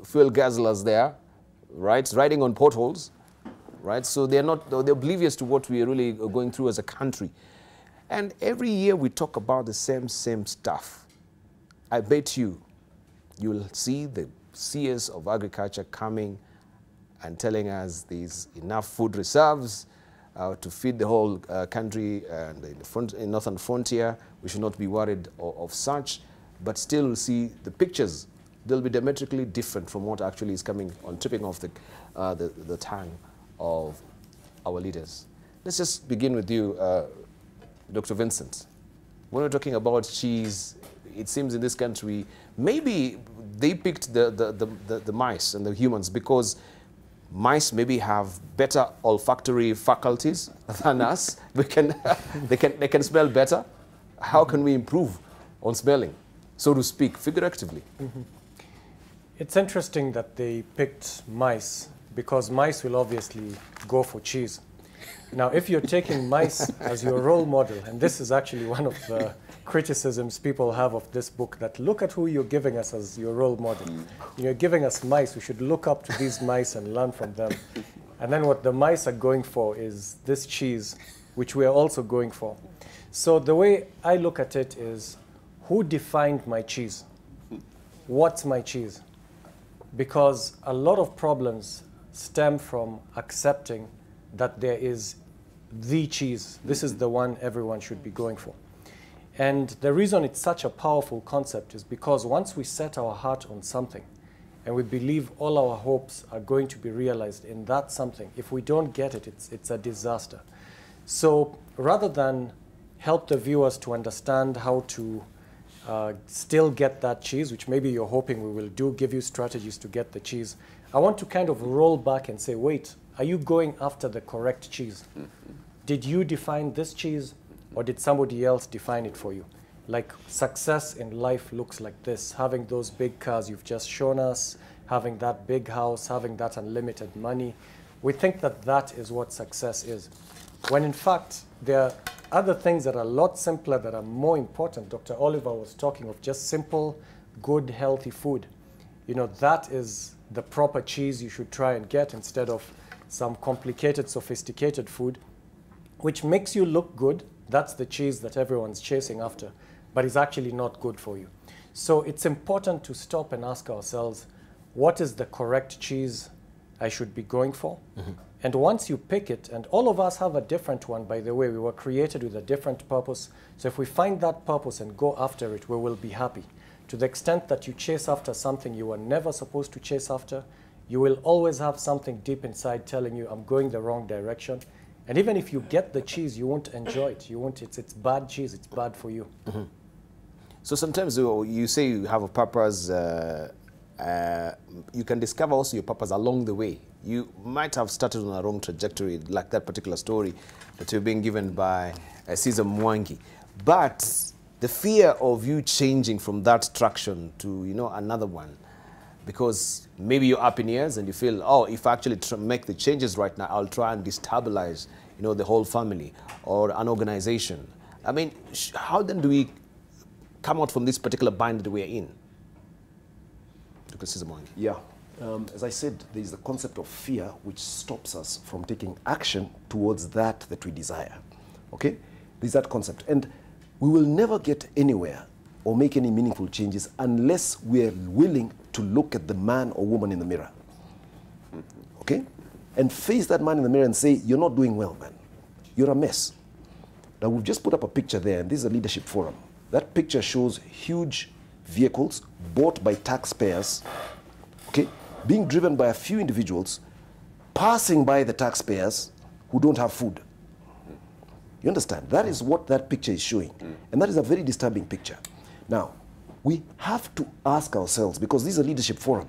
fuel guzzlers there, right, riding on potholes, right? So they're oblivious to what we are really going through as a country. And every year we talk about the same stuff. I bet you will see the CS of agriculture coming and telling us there's enough food reserves to feed the whole country and in northern frontier. We should not be worried of such, but still see the pictures. They'll be diametrically different from what actually is coming on tipping off the tongue of our leaders. Let's just begin with you, Dr. Vincent. When we're talking about cheese, it seems in this country, maybe they picked the mice and the humans because mice maybe have better olfactory faculties than us. they can smell better. How can we improve on smelling, so to speak, figuratively? Mm-hmm. It's interesting that they picked mice, because mice will obviously go for cheese. Now, if you're taking mice as your role model, and this is actually one of the criticisms people have of this book, that look at who you're giving us as your role model. You're giving us mice, we should look up to these mice and learn from them. And then what the mice are going for is this cheese, which we are also going for. So the way I look at it is, who defined my cheese? What's my cheese? Because a lot of problems stem from accepting that there is the cheese. This is the one everyone should be going for. And the reason it's such a powerful concept is because once we set our heart on something and we believe all our hopes are going to be realized in that something, if we don't get it, it's a disaster. So rather than help the viewers to understand how to still get that cheese, which maybe you're hoping we will do, give you strategies to get the cheese, I want to kind of roll back and say, wait, are you going after the correct cheese? Did you define this cheese, or did somebody else define it for you? Like, success in life looks like this: having those big cars you've just shown us, having that big house, having that unlimited money. We think that that is what success is, when in fact there are other things that are a lot simpler, that are more important. Dr. Oliver was talking of just simple, good, healthy food. You know, that is the proper cheese you should try and get, instead of some complicated, sophisticated food, which makes you look good. That's the cheese that everyone's chasing after, but is actually not good for you. So it's important to stop and ask ourselves, what is the correct cheese I should be going for? Mm-hmm. And once you pick it, and all of us have a different one, by the way, we were created with a different purpose. So if we find that purpose and go after it, we will be happy. To the extent that you chase after something you were never supposed to chase after, you will always have something deep inside telling you, I'm going the wrong direction. And even if you get the cheese, you won't enjoy it. You won't. It's bad cheese. It's bad for you. Mm-hmm. So sometimes you say you have a purpose. You can discover also your purpose along the way. You might have started on a wrong trajectory, like that particular story that you're being given by Dr.Mwangi. But the fear of you changing from that traction to, you know, another one, because maybe you're up in years and you feel, oh, if I actually make the changes right now, I'll try and destabilize, you know, the whole family or an organization. I mean, how then do we come out from this particular bind that we're in? Dr. Mwangi. Yeah. As I said, there is the concept of fear which stops us from taking action towards that we desire. Okay? There's that concept. And we will never get anywhere or make any meaningful changes unless we are willing to look at the man or woman in the mirror. Okay? And face that man in the mirror and say, you're not doing well, man. You're a mess. Now, we've just put up a picture there, and this is a leadership forum. that picture shows huge vehicles bought by taxpayers, okay, being driven by a few individuals, passing by the taxpayers who don't have food. You understand? That is what that picture is showing. And that is a very disturbing picture. Now, we have to ask ourselves, because this is a leadership forum,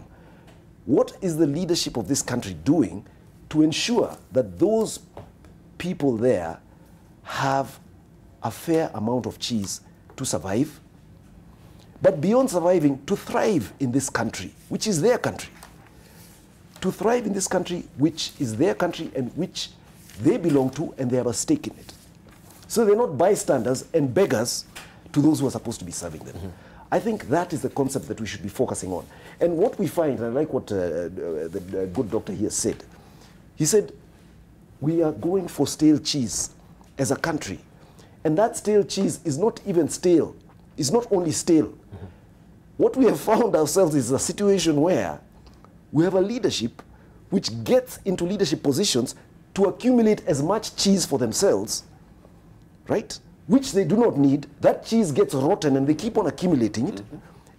what is the leadership of this country doing to ensure that those people there have a fair amount of cheese to survive, but beyond surviving, to thrive in this country, which is their country. To thrive in this country, which is their country and which they belong to, and they have a stake in it. So they're not bystanders and beggars to those who are supposed to be serving them. I think that is the concept that we should be focusing on. And what we find, and I like what the good doctor here said, he said, we are going for stale cheese as a country. And that stale cheese is not even stale. It's not only stale. What we have found ourselves is a situation where we have a leadership which gets into leadership positions to accumulate as much cheese for themselves, right? Which they do not need. That cheese gets rotten and they keep on accumulating it.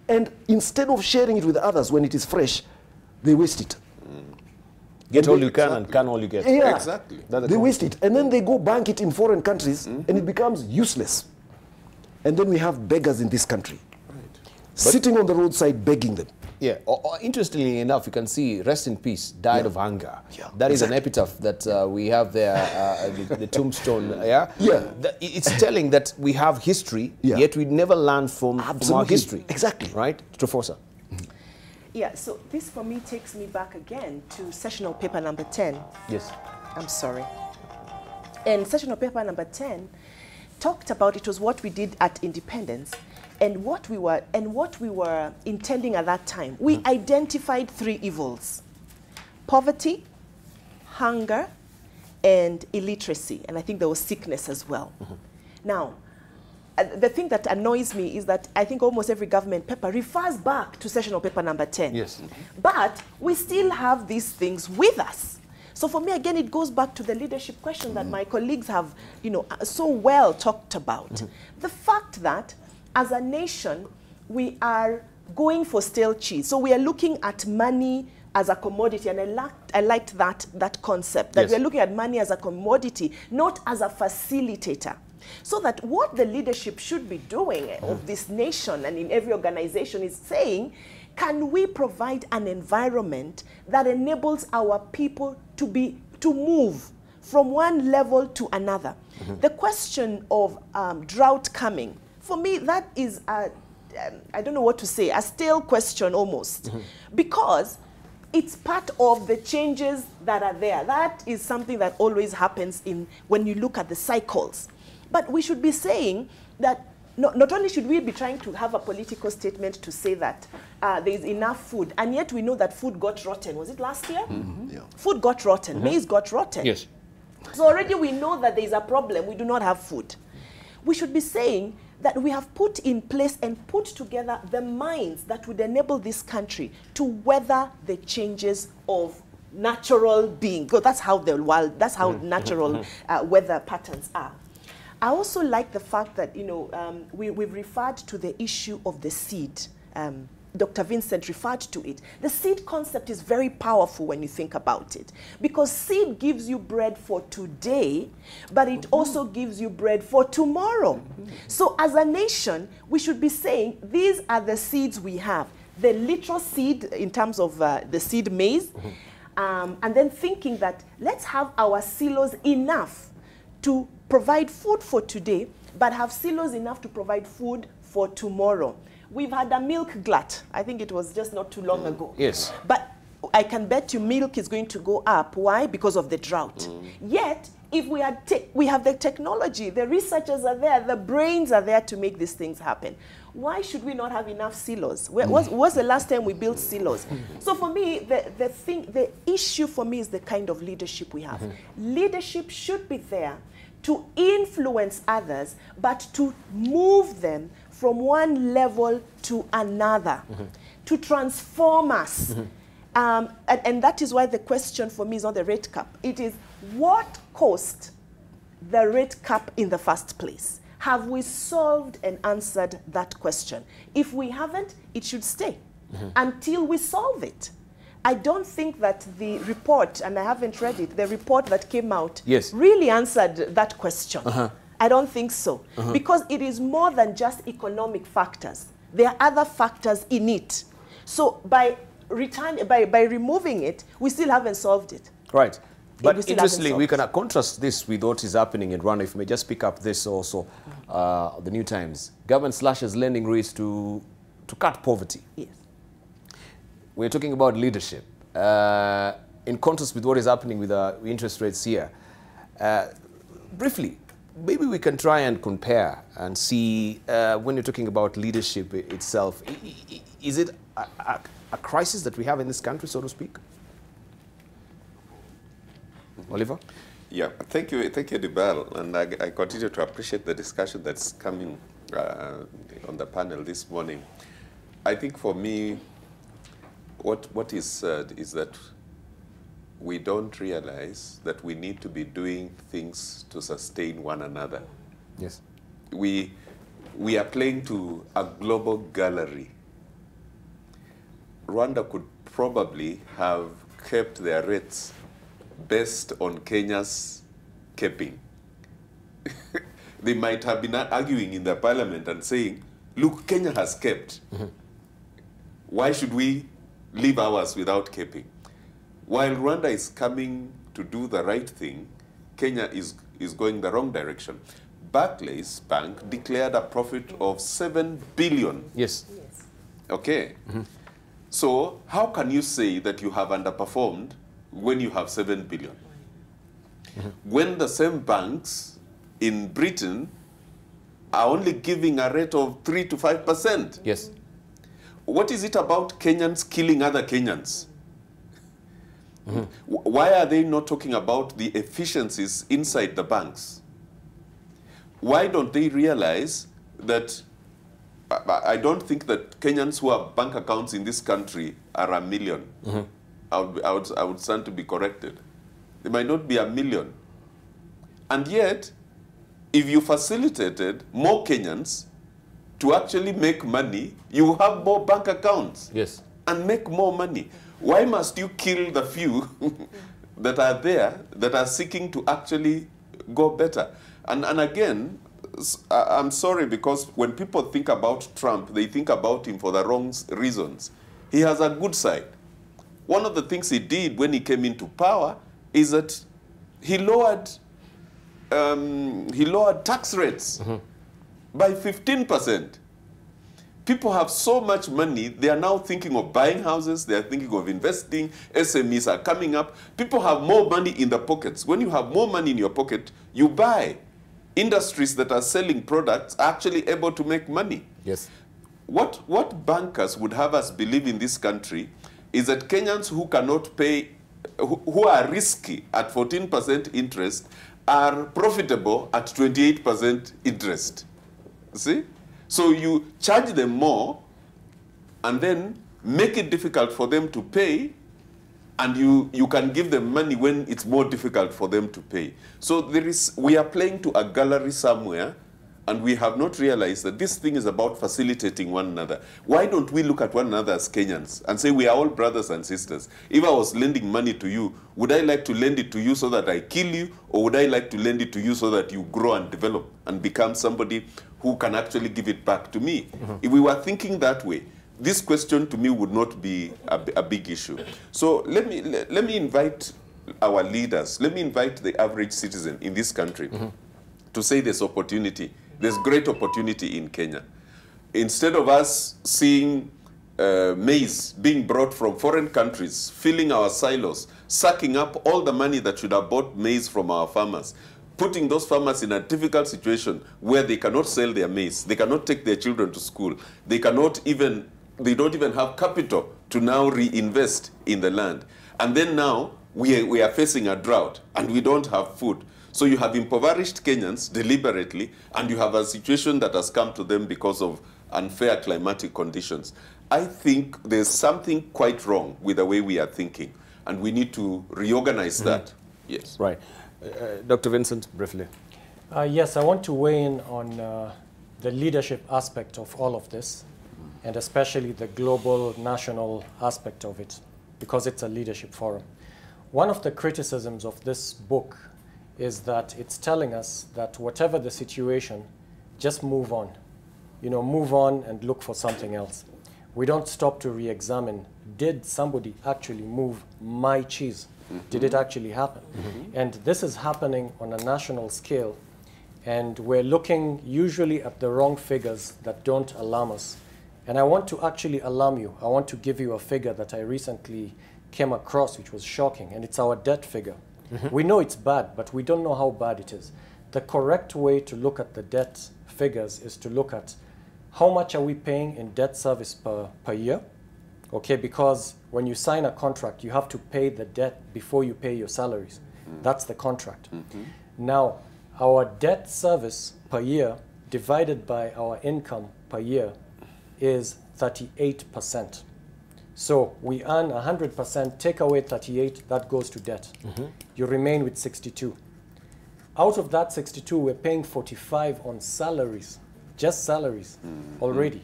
And instead of sharing it with others when it is fresh, they waste it. Get all you can and can all you get. Yeah, Exactly. they waste it. And then they go bank it in foreign countries and it becomes useless. And then we have beggars in this country, sitting on the roadside begging them. Yeah. Interestingly enough, you can see "Rest in peace, died of hunger." Yeah, That is an epitaph that we have there, the tombstone. Yeah. Yeah. It's telling that we have history, Yeah. yet we never learn from our Absolutely. history. Exactly. Right, Trofosa. Yeah, so this for me takes me back again to sessional paper number 10. Yes. I'm sorry. And sessional paper number 10 talked about, it was what we did at independence and what we were intending at that time. We identified 3 evils: poverty, hunger, and illiteracy. And I think there was sickness as well. Now, the thing that annoys me is that I think almost every government paper refers back to sessional paper number 10. Yes. But we still have these things with us. So for me, again, it goes back to the leadership question that my colleagues have, so well talked about. The fact that as a nation, we are going for stale cheese. So we are looking at money as a commodity, and I liked that concept, that Yes. we are looking at money as a commodity, not as a facilitator. So that what the leadership should be doing of this nation and in every organization is saying, can we provide an environment that enables our people to move from one level to another? The question of drought coming, for me, that is I don't know what to say, a stale question almost, because it's part of the changes that are there. That is something that always happens when you look at the cycles. But we should be saying that not only should we be trying to have a political statement to say that there is enough food, and yet we know that food got rotten. Was it last year? Yeah. Food got rotten. Maize got rotten. Yes. So already we know that there is a problem. We do not have food. We should be saying that we have put in place and put together the minds that would enable this country to weather the changes of natural being. That's how natural weather patterns are. I also like the fact that, we've referred to the issue of the seed. Dr. Vincent referred to it. The seed concept is very powerful when you think about it, because seed gives you bread for today, but it also gives you bread for tomorrow. So as a nation, we should be saying, these are the seeds we have. The literal seed in terms of the seed maize, and then thinking that let's have our silos enough to provide food for today, but have silos enough to provide food for tomorrow. We've had a milk glut. I think it was just not too long ago. Yes. But I can bet you milk is going to go up. Why? Because of the drought. Yet, if we have the technology, the researchers are there, the brains are there to make these things happen. Why should we not have enough silos? What's the last time we built silos? So for me, the issue for me is the kind of leadership we have. Leadership should be there to influence others, but to move them from one level to another, to transform us. And that is why the question for me is not the rate cap. It is, what caused the rate cap in the first place? Have we solved and answered that question? If we haven't, it should stay until we solve it. I don't think that the report, and I haven't read it, the report that came out really answered that question. I don't think so. Because it is more than just economic factors. There are other factors in it. So by removing it, we still haven't solved it. Right. But interestingly, we can contrast this with what is happening in Rwanda. If we may just pick up this also, the New Times. Government slashes lending rates to cut poverty. Yes. We're talking about leadership. In contrast with what is happening with interest rates here. Briefly, maybe we can try and compare and see when you're talking about leadership itself, is it a crisis that we have in this country, so to speak? Oliver? Yeah, thank you, Dibal, and I continue to appreciate the discussion that's coming on the panel this morning. I think for me, what is said is that we don't realize that we need to be doing things to sustain one another. Yes. We are playing to a global gallery. Rwanda could probably have kept their rates based on Kenya's capping. They might have been arguing in the parliament and saying, look, Kenya has kept. Why should we leave ours without capping? While Rwanda is coming to do the right thing, Kenya is going the wrong direction. Barclays Bank declared a profit of 7 billion. Yes. Okay. So how can you say that you have underperformed when you have 7 billion? When the same banks in Britain are only giving a rate of 3 to 5%. Yes. What is it about Kenyans killing other Kenyans? Why are they not talking about the efficiencies inside the banks? Why don't they realize that I don't think that Kenyans who have bank accounts in this country are 1 million. I would stand to be corrected. They might not be 1 million. And yet, if you facilitated more Kenyans to actually make money, you have more bank accounts. Yes. And make more money. Why must you kill the few that are there, that are seeking to actually go better? And again, I'm sorry, because when people think about Trump, they think about him for the wrong reasons. He has a good side. One of the things he did when he came into power is that he lowered tax rates by 15%. People have so much money, they are now thinking of buying houses, they are thinking of investing, SMEs are coming up. People have more money in their pockets. When you have more money in your pocket, you buy. Industries that are selling products are actually able to make money. Yes. What bankers would have us believe in this country is that Kenyans who cannot pay, who are risky at 14% interest, are profitable at 28% interest. See? So you charge them more and then make it difficult for them to pay, and you can give them money when it's more difficult for them to pay. So we are playing to a gallery somewhere, and we have not realized that this thing is about facilitating one another. Why don't we look at one another as Kenyans and say we are all brothers and sisters? If I was lending money to you, would I like to lend it to you so that I kill you, or would I like to lend it to you so that you grow and develop and become somebody who can actually give it back to me? If we were thinking that way, this question to me would not be a big issue. So let me invite our leaders, let me invite the average citizen in this country to say there's opportunity. There's great opportunity in Kenya. Instead of us seeing maize being brought from foreign countries, filling our silos, sucking up all the money that should have bought maize from our farmers, putting those farmers in a difficult situation where they cannot sell their maize, they cannot take their children to school, they don't even have capital to now reinvest in the land. And then now we are facing a drought and we don't have food. So you have impoverished Kenyans deliberately, and you have a situation that has come to them because of unfair climatic conditions. I think there's something quite wrong with the way we are thinking, and we need to reorganize that. Yes. Right. Dr. Vincent, briefly. Yes, I want to weigh in on the leadership aspect of all of this, and especially the global national aspect of it, because it's a leadership forum. One of the criticisms of this book is that it's telling us that whatever the situation, just move on. You know, move on and look for something else. We don't stop to re-examine, did somebody actually move my cheese? Did it actually happen? And this is happening on a national scale, and we're looking usually at the wrong figures that don't alarm us. And I want to actually alarm you. I want to give you a figure that I recently came across, which was shocking, and it's our debt figure. We know it's bad, but we don't know how bad it is. The correct way to look at the debt figures is to look at how much are we paying in debt service per year, okay? Because when you sign a contract, you have to pay the debt before you pay your salaries. That's the contract. Now, our debt service per year divided by our income per year is 38%. So we earn 100%, take away 38, that goes to debt. You remain with 62. Out of that 62, we're paying 45 on salaries, just salaries already.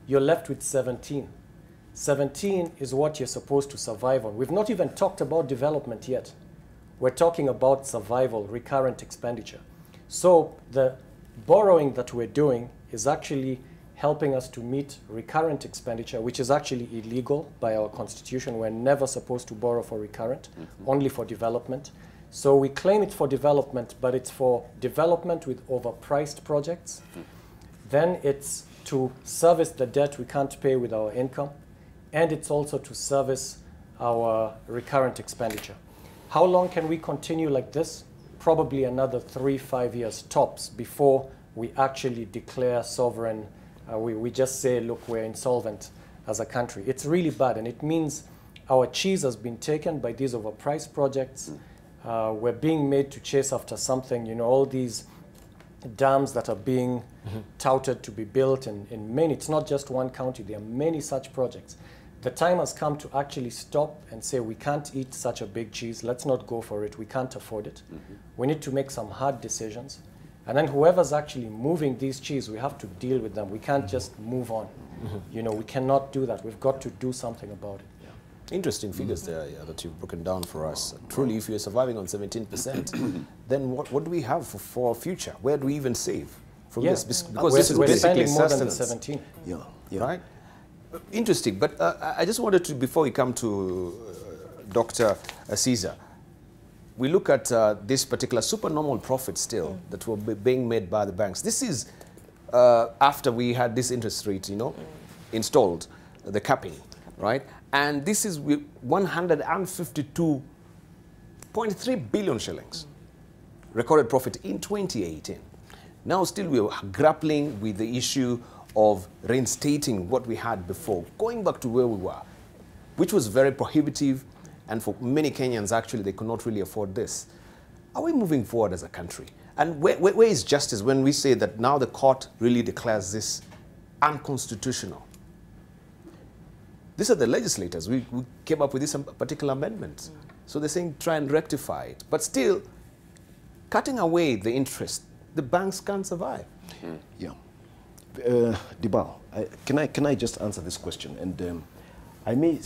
You're left with 17. 17 is what you're supposed to survive on. We've not even talked about development yet. We're talking about survival, recurrent expenditure. So the borrowing that we're doing is actually helping us to meet recurrent expenditure, which is actually illegal by our constitution. We're never supposed to borrow for recurrent, only for development. So we claim it's for development, but it's for development with overpriced projects. Then it's to service the debt we can't pay with our income, and it's also to service our recurrent expenditure. How long can we continue like this? Probably another 3-5 years tops before we actually declare sovereign. We just say, look, we're insolvent as a country. It's really bad, and it means our cheese has been taken by these overpriced projects. We're being made to chase after something, you know, all these dams that are being touted to be built in many, it's not just one county, there are many such projects. The time has come to actually stop and say, we can't eat such a big cheese, let's not go for it, we can't afford it. We need to make some hard decisions. And then whoever's actually moving these cheese, we have to deal with them. We can't just move on. You know, we cannot do that. We've got to do something about it. Interesting figures there that you've broken down for us. Truly, if you're surviving on 17%, then what do we have for our future? Where do we even save from this? Because this is we're basically spending more than the sustenance. 17. Right? Interesting. But I just wanted to, before we come to Dr. Caesar, we look at this particular supernormal profit still that were being made by the banks. This is after we had this interest rate, you know, installed, the capping, right? And this is 152.3 billion shillings recorded profit in 2018. Now still we are grappling with the issue of reinstating what we had before, going back to where we were, which was very prohibitive. And for many Kenyans, actually, they could not really afford this. Are we moving forward as a country? And where is justice when we say that now the court really declares this unconstitutional? These are the legislators. We came up with this particular amendment. So they're saying try and rectify it. But still, cutting away the interest, the banks can't survive. Yeah. Dibal, can I just answer this question? And I may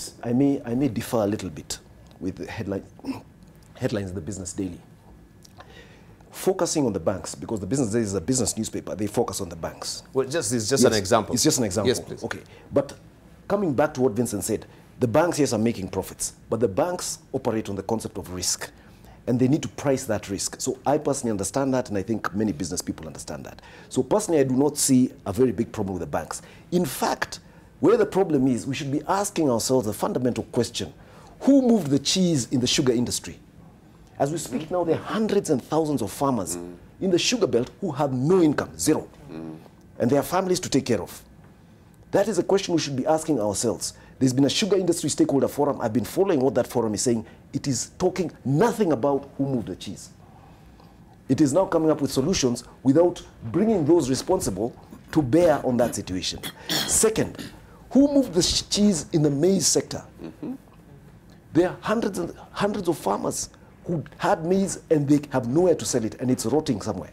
differ a little bit with the headlines in the Business Daily. Focusing on the banks, because the Business Daily is a business newspaper, they focus on the banks. Well, it's just an example. It's just an example. Yes, please. Okay. But coming back to what Vincent said, the banks, yes, are making profits, but the banks operate on the concept of risk, and they need to price that risk. So I personally understand that, and I think many business people understand that. So personally, I do not see a very big problem with the banks. In fact, where the problem is, we should be asking ourselves a fundamental question. Who moved the cheese in the sugar industry? As we speak now, there are hundreds and thousands of farmers in the sugar belt who have no income, zero. And they have families to take care of. That is a question we should be asking ourselves. There's been a sugar industry stakeholder forum. I've been following what that forum is saying. It is talking nothing about who moved the cheese. It is now coming up with solutions without bringing those responsible to bear on that situation. Second, who moved the cheese in the maize sector? There are hundreds of farmers who had maize and they have nowhere to sell it, and it's rotting somewhere.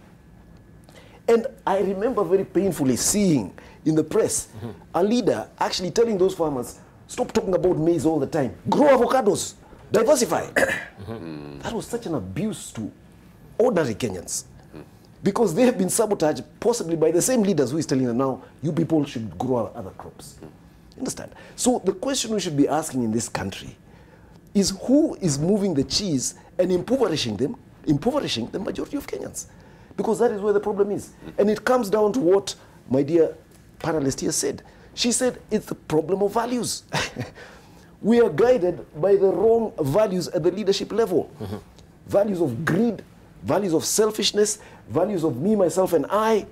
And I remember very painfully seeing in the press a leader actually telling those farmers, stop talking about maize all the time. Grow avocados. Diversify. That was such an abuse to ordinary Kenyans. Because they have been sabotaged possibly by the same leaders who is telling them now, you people should grow other crops. Understand? So the question we should be asking in this country is who is moving the cheese and impoverishing the majority of Kenyans? Because that is where the problem is. And it comes down to what my dear panelist here said. She said it's the problem of values. We are guided by the wrong values at the leadership level. Values of greed, values of selfishness, values of me, myself, and I.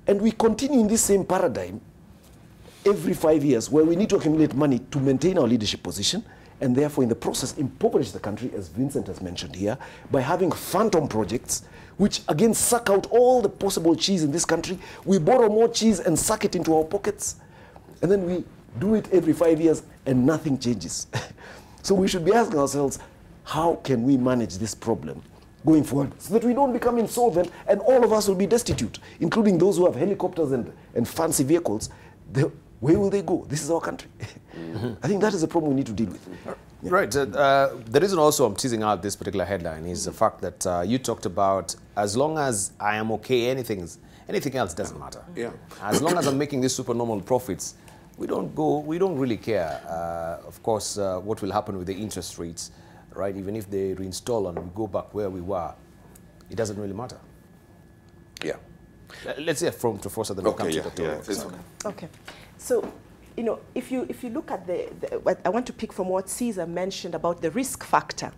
And we continue in this same paradigm every 5 years where we need to accumulate money to maintain our leadership position and therefore in the process impoverish the country, as Vincent has mentioned here, by having phantom projects which again suck out all the possible cheese in this country. We borrow more cheese and suck it into our pockets. And then we do it every 5 years and nothing changes. So we should be asking ourselves, how can we manage this problem going forward so that we don't become insolvent and all of us will be destitute, including those who have helicopters and fancy vehicles. Where will they go? This is our country. I think that is a problem we need to deal with. Yeah. Right. The reason also I'm teasing out this particular headline is the fact that you talked about as long as I am okay, anything else doesn't matter. Yeah. As long as I'm making these supernormal profits, we don't really care, of course, what will happen with the interest rates, right? Even if they reinstall and we go back where we were, it doesn't really matter. Yeah. Let's hear from Professor, then we'll come to Dr. Oliver. Okay. So, you know, if you look at I want to pick from what Caesar mentioned about the risk factor.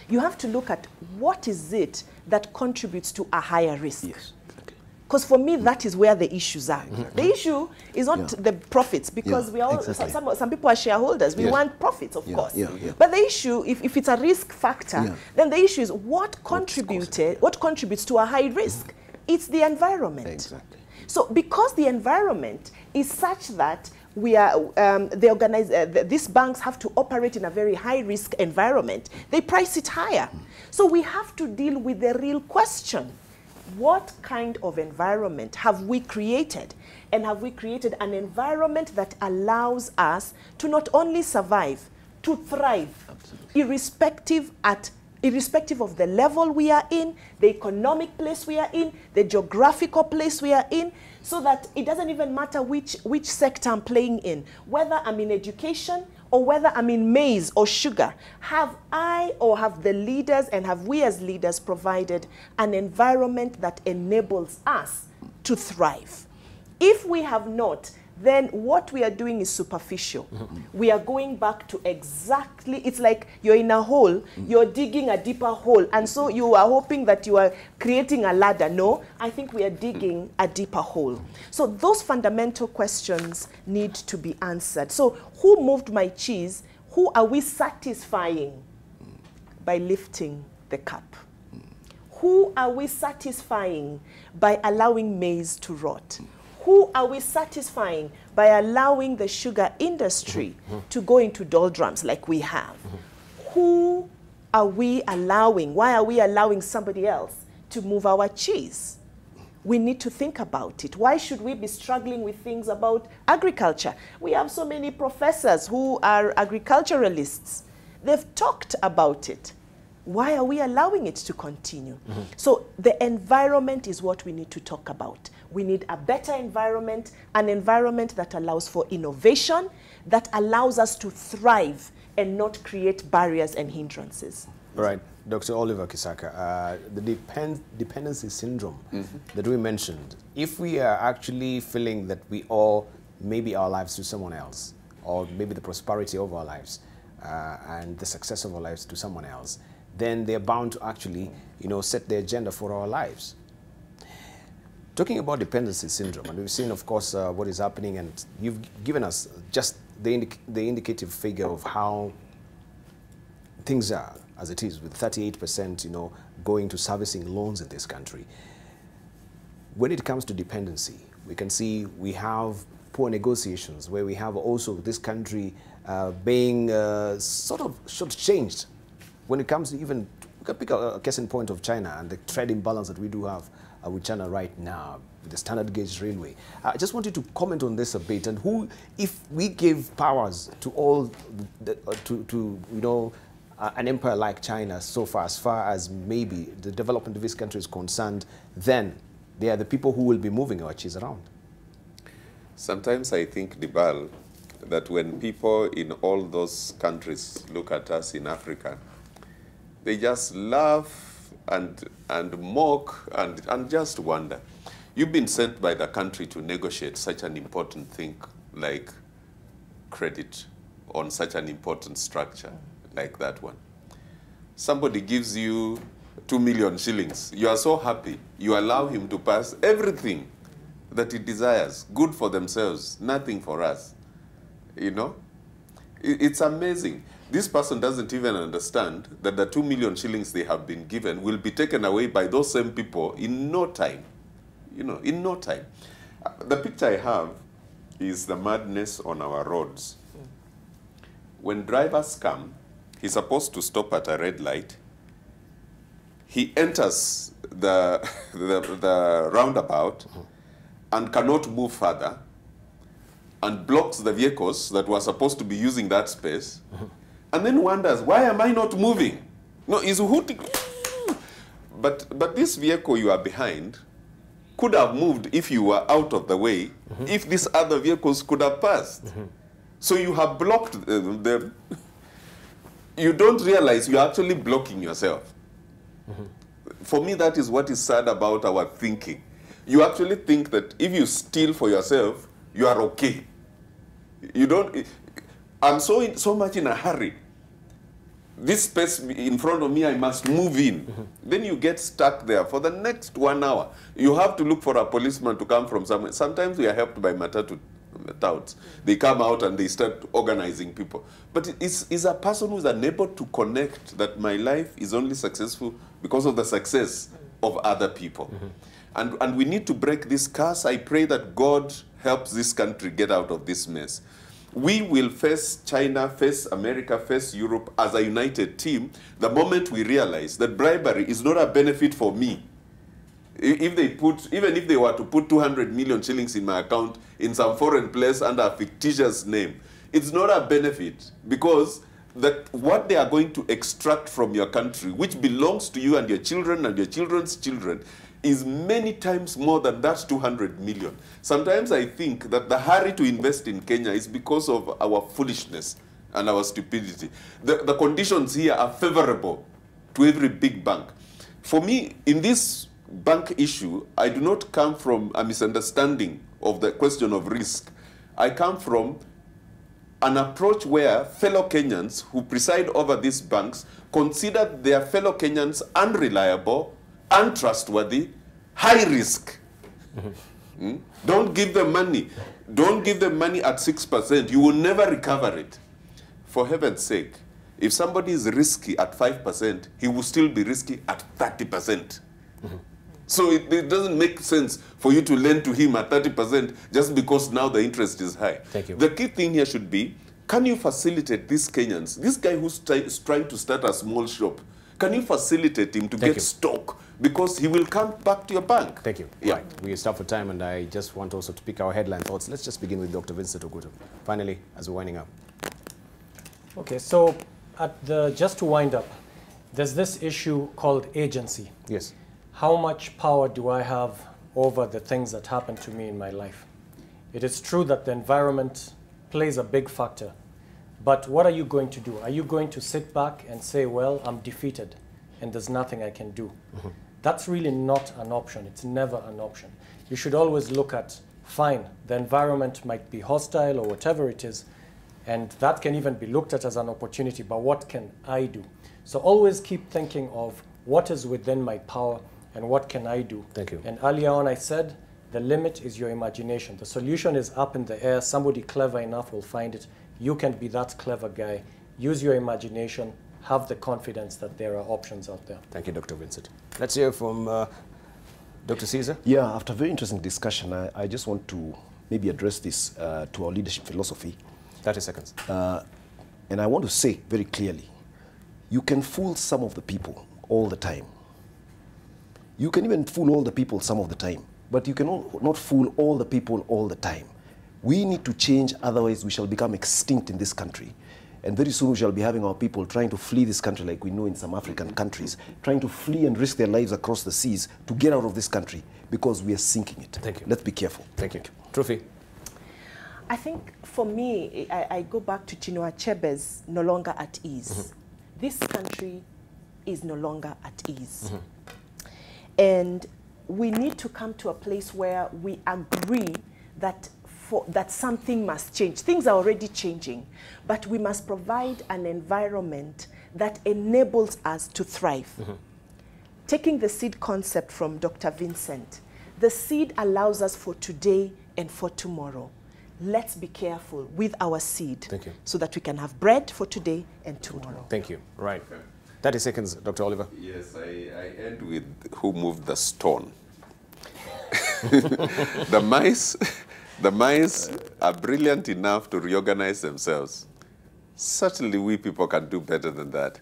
You have to look at what is it that contributes to a higher risk. Yes. Because for me, that is where the issues are. The issue is not the profits, because we all some people are shareholders. We want profits, of course. But the issue, if it's a risk factor, then the issue is what contributes to a high risk. It's the environment. Exactly. So because the environment is such that we are, these banks have to operate in a very high-risk environment, they price it higher. So we have to deal with the real question. What kind of environment have we created? And have we created an environment that allows us to not only survive, to thrive, irrespective of the level we are in, the economic place we are in, the geographical place we are in, so that it doesn't even matter which sector I'm playing in, whether I'm in education or whether I'm in maize or sugar. Have I or have the leaders and have we as leaders provided an environment that enables us to thrive? If we have not, then what we are doing is superficial. We are going back to exactly, it's like you're in a hole, you're digging a deeper hole, and so you are hoping that you are creating a ladder. No, I think we are digging a deeper hole. So those fundamental questions need to be answered. So who moved my cheese? Who are we satisfying by lifting the cup? Who are we satisfying by allowing maize to rot? Who are we satisfying by allowing the sugar industry to go into doldrums like we have? Who are we allowing? Why are we allowing somebody else to move our cheese? We need to think about it. Why should we be struggling with things about agriculture? We have so many professors who are agriculturalists. They've talked about it. Why are we allowing it to continue? So the environment is what we need to talk about. We need a better environment, an environment that allows for innovation, that allows us to thrive and not create barriers and hindrances. Right. Dr. Oliver Kisaka, the dependency syndrome that we mentioned, if we are actually feeling that we owe maybe our lives to someone else, or maybe the prosperity of our lives and the success of our lives to someone else, then they're bound to actually, set the agenda for our lives. Talking about dependency syndrome, and we've seen, of course, what is happening, and you've given us just the indicative figure of how things are as it is, with 38%, going to servicing loans in this country. When it comes to dependency, we can see we have poor negotiations, where we have also this country being sort of shortchanged when it comes to even, we can pick a case in point of China and the trade imbalance that we do have with China right now, the standard gauge railway. I just want you to comment on this a bit, and who, if we give powers to all, an empire like China so far, as far as maybe the development of this country is concerned, then they are the people who will be moving our cheese around. Sometimes I think, Dibal, that when people in all those countries look at us in Africa, they just laugh and mock and just wonder. You've been sent by the country to negotiate such an important thing like credit on such an important structure like that one. Somebody gives you 2 million shillings. You are so happy. You allow him to pass everything that he desires, good for themselves, nothing for us. You know? It's amazing. This person doesn't even understand that the 2 million shillings they have been given will be taken away by those same people in no time. You know, in no time. The picture I have is the madness on our roads. When drivers come, he's supposed to stop at a red light. He enters the roundabout and cannot move further, and blocks the vehicles that were supposed to be using that space, and then wonders, why am I not moving? No, he's hooting. But this vehicle you are behind could have moved if you were out of the way, if these other vehicles could have passed. So you have blocked them. You don't realize you're actually blocking yourself. For me, that is what is sad about our thinking. You actually think that if you steal for yourself, you are okay. You don't. I'm so much in a hurry. This space in front of me, I must move in. Then you get stuck there for the next 1 hour. You have to look for a policeman to come from somewhere. Sometimes we are helped by matatu touts. They come out and they start organizing people. But it's a person who is unable to connect that my life is only successful because of the success of other people. And we need to break this curse. I pray that God helps this country get out of this mess. We will face China, face America, face Europe as a united team the moment we realize that bribery is not a benefit for me. Even if they were to put 200 million shillings in my account in some foreign place under a fictitious name, it's not a benefit, because what they are going to extract from your country, which belongs to you and your children and your children's children, is many times more than that 200 million. Sometimes I think that the hurry to invest in Kenya is because of our foolishness and our stupidity. The conditions here are favorable to every big bank. For me, in this bank issue, I do not come from a misunderstanding of the question of risk. I come from an approach where fellow Kenyans who preside over these banks consider their fellow Kenyans unreliable, untrustworthy, high risk. Don't give them money. Don't give them money at 6%. You will never recover it. For heaven's sake, if somebody is risky at 5%, he will still be risky at 30%. So it doesn't make sense for you to lend to him at 30% just because now the interest is high. Thank you. The key thing here should be, can you facilitate these Kenyans? This guy who's trying to start a small shop, can you facilitate him to get stock? Because he will come back to your bank. Thank you. Yeah. Right. We stop for time, and I just want also to pick our headline thoughts. Let's just begin with Dr. Vincent Ogutu. Finally, as we're winding up. Okay, so just to wind up, there's this issue called agency. Yes. How much power do I have over the things that happen to me in my life? It is true that the environment plays a big factor, but what are you going to do? Are you going to sit back and say, well, I'm defeated and there's nothing I can do? That's really not an option. It's never an option. You should always look at, fine, the environment might be hostile or whatever it is, and that can even be looked at as an opportunity, but what can I do? So always keep thinking of what is within my power and what can I do? Thank you. And earlier on I said, the limit is your imagination. The solution is up in the air. Somebody clever enough will find it. You can be that clever guy. Use your imagination. Have the confidence that there are options out there. Thank you, Dr. Vincent. Let's hear from Dr. Caesar. Yeah, after a very interesting discussion, I just want to maybe address this to our leadership philosophy. 30 seconds. And I want to say very clearly, you can fool some of the people all the time. You can even fool all the people some of the time, but you cannot not fool all the people all the time. We need to change, otherwise we shall become extinct in this country. And very soon we shall be having our people trying to flee this country like we know in some African countries, trying to flee and risk their lives across the seas to get out of this country because we are sinking it. Thank you. Let's be careful. Thank you. Trophy. I think for me, I go back to Chinua Achebe's no longer at ease. This country is no longer at ease. And we need to come to a place where we agree that that something must change. Things are already changing, but we must provide an environment that enables us to thrive. Taking the seed concept from Dr. Vincent, the seed allows us for today and for tomorrow. Let's be careful with our seed. Thank you. So that we can have bread for today and tomorrow. Thank you. Right. 30 seconds, Dr. Oliver. Yes, I end with who moved the stone. The mice are brilliant enough to reorganize themselves. Certainly we people can do better than that.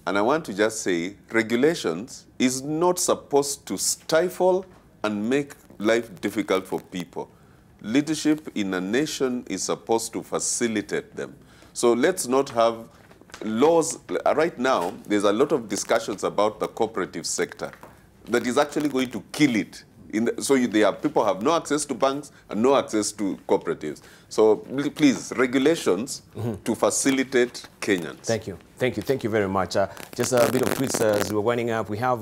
And I want to just say, regulations is not supposed to stifle and make life difficult for people. Leadership in a nation is supposed to facilitate them. So let's not have laws. Right now, there's a lot of discussions about the cooperative sector that is actually going to kill it. People have no access to banks and no access to cooperatives. So please, regulations to facilitate Kenyans. Thank you. Thank you. Thank you very much. Just a bit of tweets as we're winding up. We have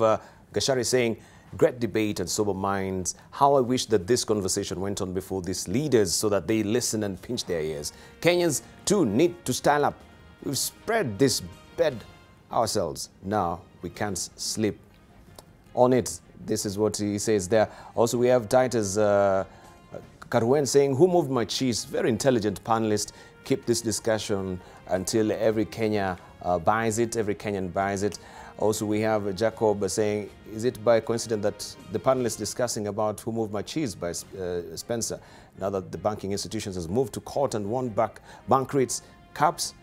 Gashari saying, great debate and sober minds. How I wish that this conversation went on before these leaders so that they listen and pinch their ears. Kenyans, too, need to style up. We've spread this bed ourselves. Now we can't sleep on it. This is what he says there. Also, we have Titus Karwen saying, who moved my cheese? Very intelligent panelist. Keep this discussion until every Kenyan buys it. Every Kenyan buys it. Also, we have Jacob saying, is it by coincidence that the panelists discussing about who moved my cheese by Spencer, now that the banking institutions has moved to court and won back bank rates, caps,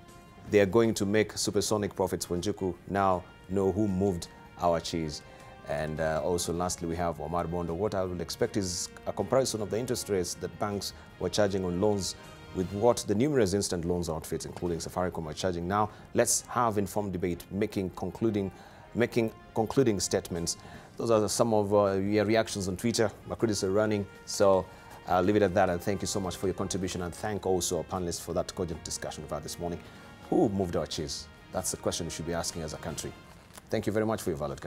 they are going to make supersonic profits when Juku now know who moved our cheese. And also, lastly, we have Omar Bondo. What I would expect is a comparison of the interest rates that banks were charging on loans with what the numerous instant loans outfits, including Safaricom, are charging now. Let's have informed debate, making concluding statements. Those are some of your reactions on Twitter. My critics are running, so I'll leave it at that. And thank you so much for your contribution, and thank also our panelists for that cogent discussion we've had this morning. Who moved our cheese? That's the question we should be asking as a country. Thank you very much for your valid comment.